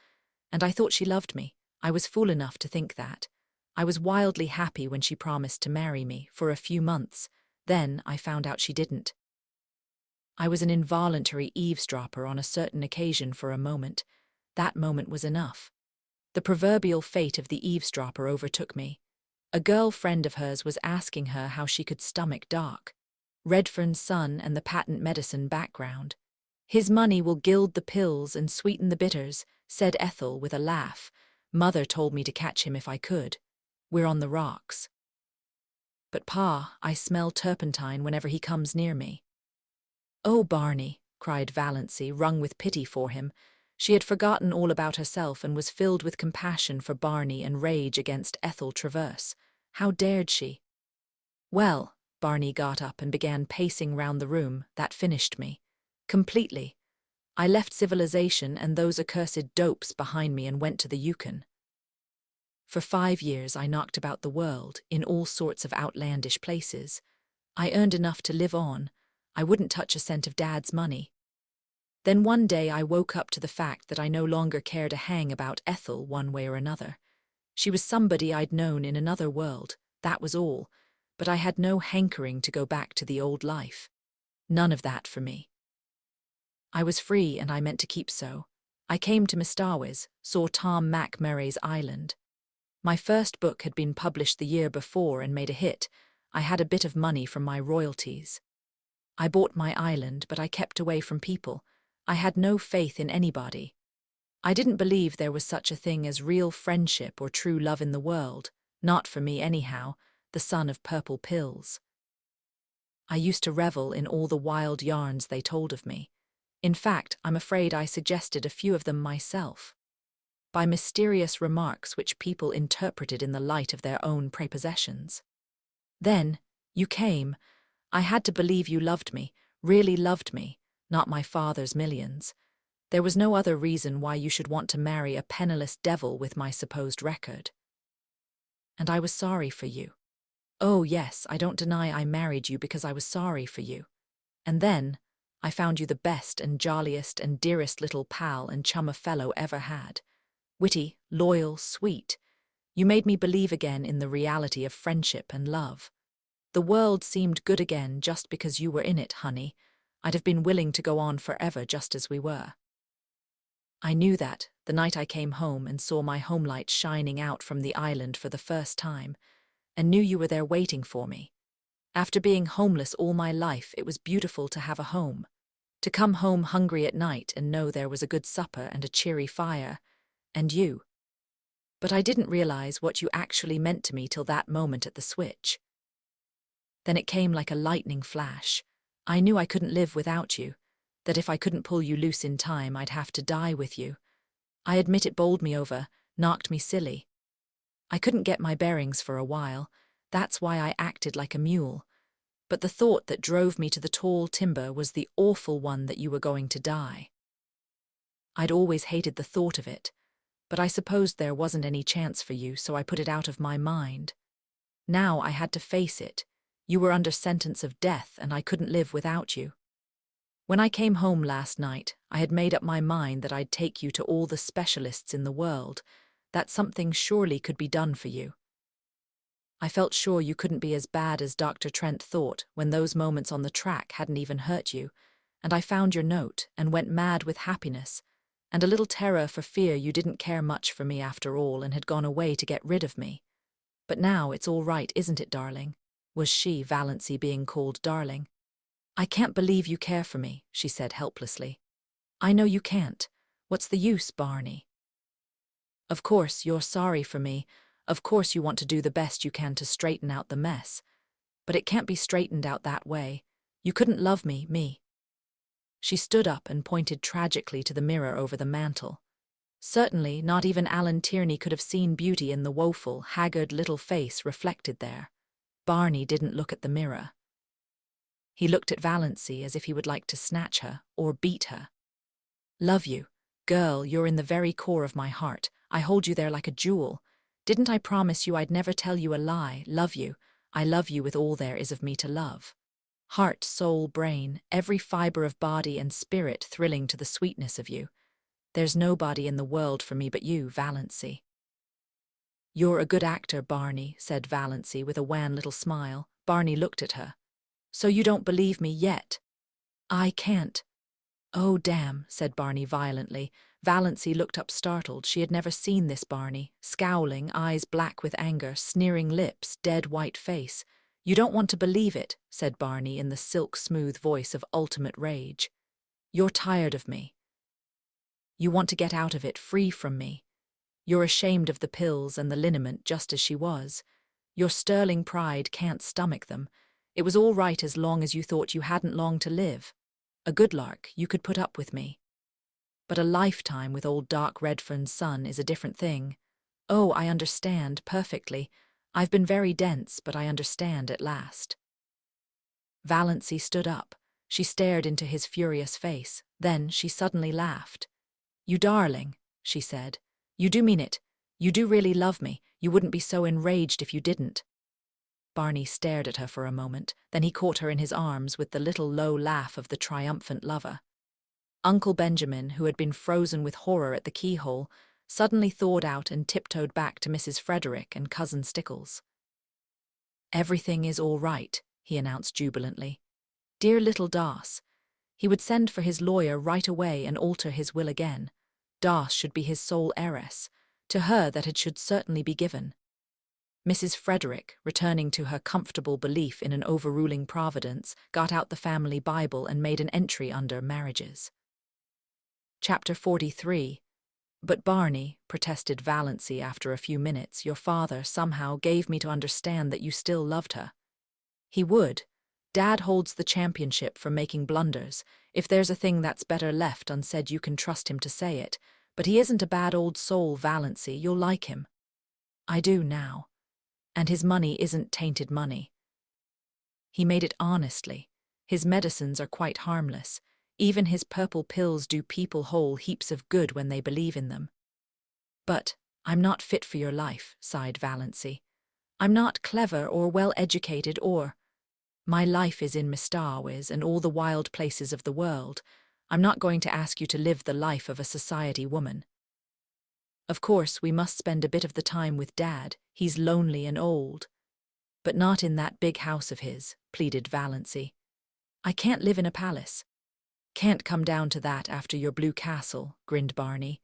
And I thought she loved me. I was fool enough to think that. I was wildly happy when she promised to marry me for a few months. Then I found out she didn't. I was an involuntary eavesdropper on a certain occasion for a moment. That moment was enough. The proverbial fate of the eavesdropper overtook me. A girl friend of hers was asking her how she could stomach Doc, Redfern's son, and the patent medicine background. His money will gild the pills and sweeten the bitters, said Ethel with a laugh. Mother told me to catch him if I could. We're on the rocks. But Pa, I smell turpentine whenever he comes near me. Oh, Barney, cried Valancy, wrung with pity for him. She had forgotten all about herself and was filled with compassion for Barney and rage against Ethel Traverse. How dared she? Well, Barney got up and began pacing round the room. That finished me. Completely. I left civilization and those accursed dopes behind me and went to the Yukon. For 5 years I knocked about the world, in all sorts of outlandish places. I earned enough to live on. I wouldn't touch a cent of Dad's money. Then one day I woke up to the fact that I no longer cared a hang about Ethel one way or another. She was somebody I'd known in another world, that was all, but I had no hankering to go back to the old life. None of that for me. I was free and I meant to keep so. I came to Mistawis, saw Tom McMurray's Island. My first book had been published the year before and made a hit. I had a bit of money from my royalties. I bought my island, but I kept away from people. I had no faith in anybody. I didn't believe there was such a thing as real friendship or true love in the world, not for me anyhow, the son of purple pills. I used to revel in all the wild yarns they told of me. In fact, I'm afraid I suggested a few of them myself. By mysterious remarks which people interpreted in the light of their own prepossessions. Then, you came. I had to believe you loved me, really loved me, not my father's millions. There was no other reason why you should want to marry a penniless devil with my supposed record. And I was sorry for you. Oh yes, I don't deny I married you because I was sorry for you. And then, I found you the best and jolliest and dearest little pal and chum a fellow ever had. Witty, loyal, sweet. You made me believe again in the reality of friendship and love. The world seemed good again just because you were in it, honey. I'd have been willing to go on forever just as we were. I knew that, the night I came home and saw my homelight shining out from the island for the first time, and knew you were there waiting for me. After being homeless all my life, it was beautiful to have a home. To come home hungry at night and know there was a good supper and a cheery fire, and you. But I didn't realize what you actually meant to me till that moment at the switch. Then it came like a lightning flash. I knew I couldn't live without you, that if I couldn't pull you loose in time, I'd have to die with you. I admit it bowled me over, knocked me silly. I couldn't get my bearings for a while, that's why I acted like a mule. But the thought that drove me to the tall timber was the awful one that you were going to die. I'd always hated the thought of it, but I supposed there wasn't any chance for you, so I put it out of my mind. Now I had to face it. You were under sentence of death, and I couldn't live without you. When I came home last night, I had made up my mind that I'd take you to all the specialists in the world, that something surely could be done for you. I felt sure you couldn't be as bad as Dr. Trent thought when those moments on the track hadn't even hurt you, and I found your note and went mad with happiness, and a little terror for fear you didn't care much for me after all and had gone away to get rid of me. But now it's all right, isn't it, darling? Was she, Valancy, being called darling? I can't believe you care for me, she said helplessly. I know you can't. What's the use, Barney? Of course you're sorry for me. Of course you want to do the best you can to straighten out the mess. But it can't be straightened out that way. You couldn't love me. She stood up and pointed tragically to the mirror over the mantel. Certainly, not even Alan Tierney could have seen beauty in the woeful, haggard little face reflected there. Barney didn't look at the mirror. He looked at Valancy as if he would like to snatch her or beat her. Love you. Girl, you're in the very core of my heart. I hold you there like a jewel. Didn't I promise you I'd never tell you a lie? Love you. I love you with all there is of me to love. Heart, soul, brain, every fiber of body and spirit thrilling to the sweetness of you. There's nobody in the world for me but you, Valancy. You're a good actor, Barney, said Valancy with a wan little smile. Barney looked at her. So you don't believe me yet? I can't. Oh, damn, said Barney violently. Valancy looked up startled. She had never seen this Barney. Scowling, eyes black with anger, sneering lips, dead white face. You don't want to believe it, said Barney in the silk-smooth voice of ultimate rage. You're tired of me. You want to get out of it, free from me. You're ashamed of the pills and the liniment just as she was. Your sterling pride can't stomach them. It was all right as long as you thought you hadn't long to live. A good lark, you could put up with me. But a lifetime with old Doc Redfern's son is a different thing. Oh, I understand perfectly. I've been very dense, but I understand at last. Valancy stood up. She stared into his furious face. Then she suddenly laughed. You darling, she said. You do mean it. You do really love me. You wouldn't be so enraged if you didn't. Barney stared at her for a moment, then he caught her in his arms with the little low laugh of the triumphant lover. Uncle Benjamin, who had been frozen with horror at the keyhole, suddenly thawed out and tiptoed back to Mrs. Frederick and Cousin Stickles. Everything is all right, he announced jubilantly. Dear little Das. He would send for his lawyer right away and alter his will again. Das should be his sole heiress. To her that it should certainly be given. Mrs. Frederick, returning to her comfortable belief in an overruling providence, got out the family Bible and made an entry under marriages. Chapter 43. But Barney, protested Valancy after a few minutes, your father somehow gave me to understand that you still loved her. He would. Dad holds the championship for making blunders. If there's a thing that's better left unsaid, you can trust him to say it. But he isn't a bad old soul, Valancy. You'll like him. I do now. And his money isn't tainted money. He made it honestly. His medicines are quite harmless. Even his purple pills do people whole heaps of good when they believe in them. But I'm not fit for your life, sighed Valancy. I'm not clever or well-educated or... My life is in Mistawis and all the wild places of the world. I'm not going to ask you to live the life of a society woman. Of course, we must spend a bit of the time with Dad. He's lonely and old. But not in that big house of his, pleaded Valancy. I can't live in a palace. Can't come down to that after your blue castle, grinned Barney.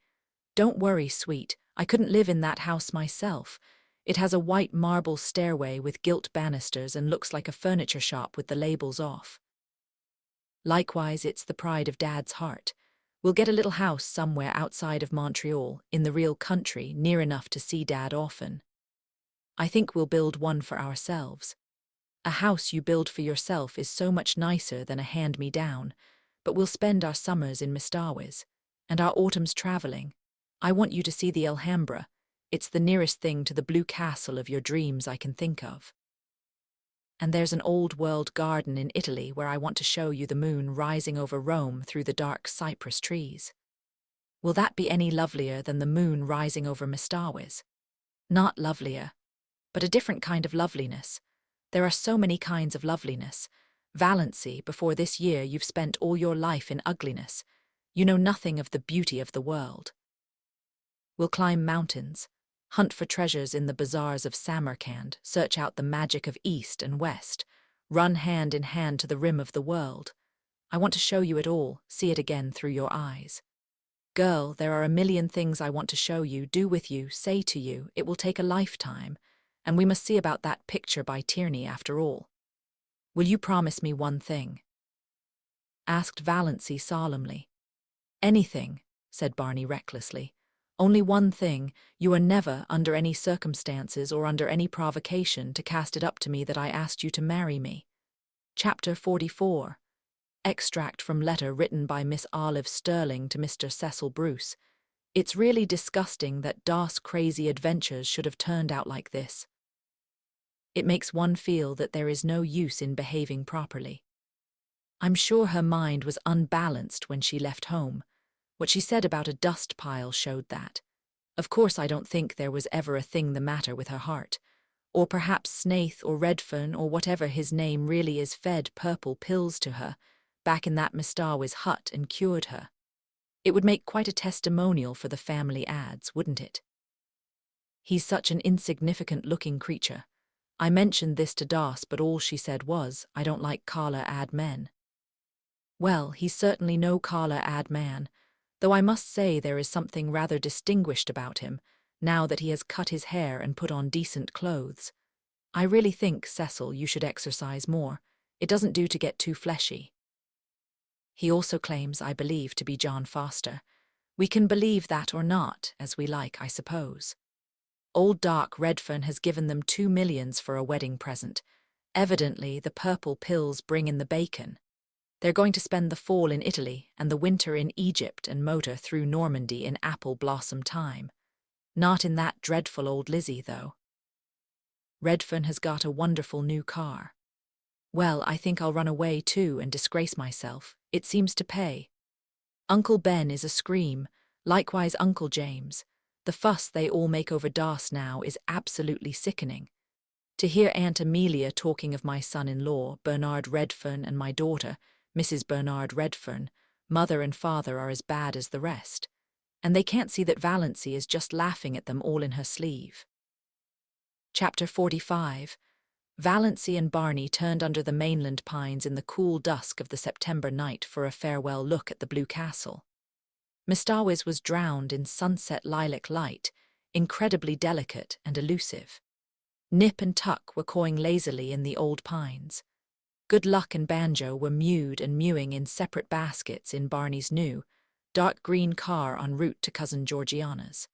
Don't worry, sweet. I couldn't live in that house myself. It has a white marble stairway with gilt banisters and looks like a furniture shop with the labels off. Likewise, it's the pride of Dad's heart. We'll get a little house somewhere outside of Montreal, in the real country, near enough to see Dad often. I think we'll build one for ourselves. A house you build for yourself is so much nicer than a hand-me-down, but we'll spend our summers in Mistawis, and our autumns traveling. I want you to see the Alhambra. It's the nearest thing to the blue castle of your dreams I can think of. And there's an old-world garden in Italy where I want to show you the moon rising over Rome through the dark cypress trees. Will that be any lovelier than the moon rising over Mistawis? Not lovelier, but a different kind of loveliness. There are so many kinds of loveliness. Valancy, before this year you've spent all your life in ugliness. You know nothing of the beauty of the world. We'll climb mountains, hunt for treasures in the bazaars of Samarkand, search out the magic of East and West, run hand in hand to the rim of the world. I want to show you it all, see it again through your eyes. Girl, there are a million things I want to show you, do with you, say to you. It will take a lifetime, and we must see about that picture by Tierney after all. Will you promise me one thing? Asked Valancy solemnly. Anything, said Barney recklessly. Only one thing, you are never, under any circumstances or under any provocation, to cast it up to me that I asked you to marry me. Chapter 44. Extract from letter written by Miss Olive Sterling to Mr. Cecil Bruce. It's really disgusting that Das' crazy adventures should have turned out like this. It makes one feel that there is no use in behaving properly. I'm sure her mind was unbalanced when she left home. What she said about a dust pile showed that. Of course, I don't think there was ever a thing the matter with her heart. Or perhaps Snaith or Redfern or whatever his name really is fed purple pills to her, back in that Mistawa's hut and cured her. It would make quite a testimonial for the family ads, wouldn't it? He's such an insignificant-looking creature. I mentioned this to Das, but all she said was, I don't like Kala ad men. Well, he's certainly no Kala ad man, though I must say there is something rather distinguished about him, now that he has cut his hair and put on decent clothes. I really think, Cecil, you should exercise more. It doesn't do to get too fleshy. He also claims, I believe, to be John Foster. We can believe that or not, as we like, I suppose. Old Dark Redfern has given them 2 millions for a wedding present. Evidently, the purple pills bring in the bacon. They're going to spend the fall in Italy and the winter in Egypt and motor through Normandy in apple blossom time. Not in that dreadful old Lizzie, though. Redfern has got a wonderful new car. Well, I think I'll run away too and disgrace myself. It seems to pay. Uncle Ben is a scream, likewise Uncle James. The fuss they all make over Das now is absolutely sickening. To hear Aunt Amelia talking of my son-in-law, Bernard Redfern, and my daughter, Mrs. Bernard Redfern, mother and father are as bad as the rest. And they can't see that Valancy is just laughing at them all in her sleeve. Chapter 45. Valancy and Barney turned under the mainland pines in the cool dusk of the September night for a farewell look at the Blue Castle. Mistawa's was drowned in sunset lilac light, incredibly delicate and elusive. Nip and Tuck were cawing lazily in the old pines. Good Luck and Banjo were mewed and mewing in separate baskets in Barney's new, dark green car en route to Cousin Georgiana's.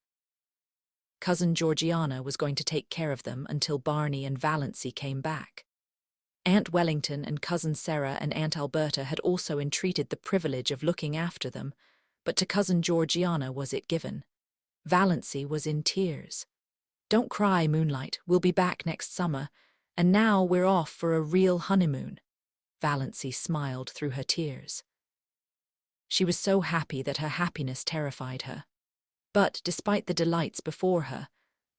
Cousin Georgiana was going to take care of them until Barney and Valancy came back. Aunt Wellington and Cousin Sarah and Aunt Alberta had also entreated the privilege of looking after them, but to Cousin Georgiana was it given. Valancy was in tears. Don't cry, Moonlight, we'll be back next summer, and now we're off for a real honeymoon. Valancy smiled through her tears. She was so happy that her happiness terrified her. But despite the delights before her,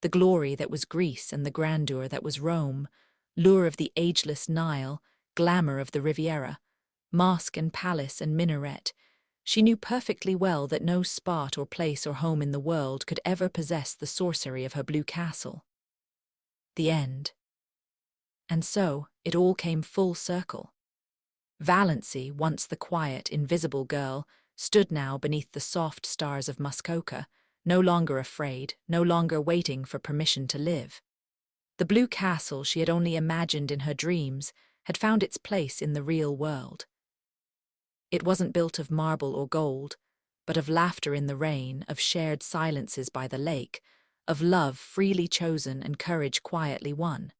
the glory that was Greece and the grandeur that was Rome, lure of the ageless Nile, glamour of the Riviera, mosque and palace and minaret, she knew perfectly well that no spot or place or home in the world could ever possess the sorcery of her Blue Castle. The end. And so it all came full circle. Valancy, once the quiet, invisible girl, stood now beneath the soft stars of Muskoka, no longer afraid, no longer waiting for permission to live. The Blue Castle she had only imagined in her dreams had found its place in the real world. It wasn't built of marble or gold, but of laughter in the rain, of shared silences by the lake, of love freely chosen and courage quietly won.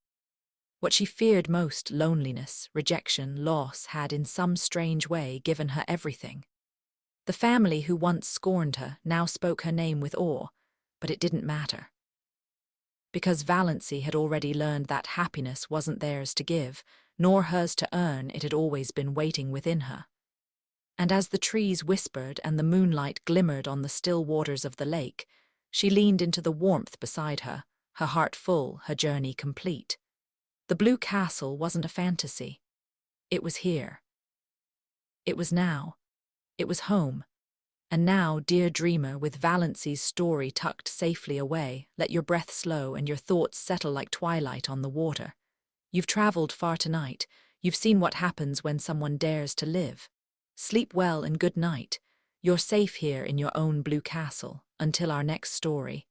What she feared most, loneliness, rejection, loss, had in some strange way given her everything. The family who once scorned her now spoke her name with awe, but it didn't matter. Because Valancy had already learned that happiness wasn't theirs to give, nor hers to earn, it had always been waiting within her. And as the trees whispered and the moonlight glimmered on the still waters of the lake, she leaned into the warmth beside her, her heart full, her journey complete. The Blue Castle wasn't a fantasy. It was here. It was now. It was home. And now, dear dreamer, with Valancy's story tucked safely away, let your breath slow and your thoughts settle like twilight on the water. You've traveled far tonight. You've seen what happens when someone dares to live. Sleep well and good night. You're safe here in your own Blue Castle, until our next story.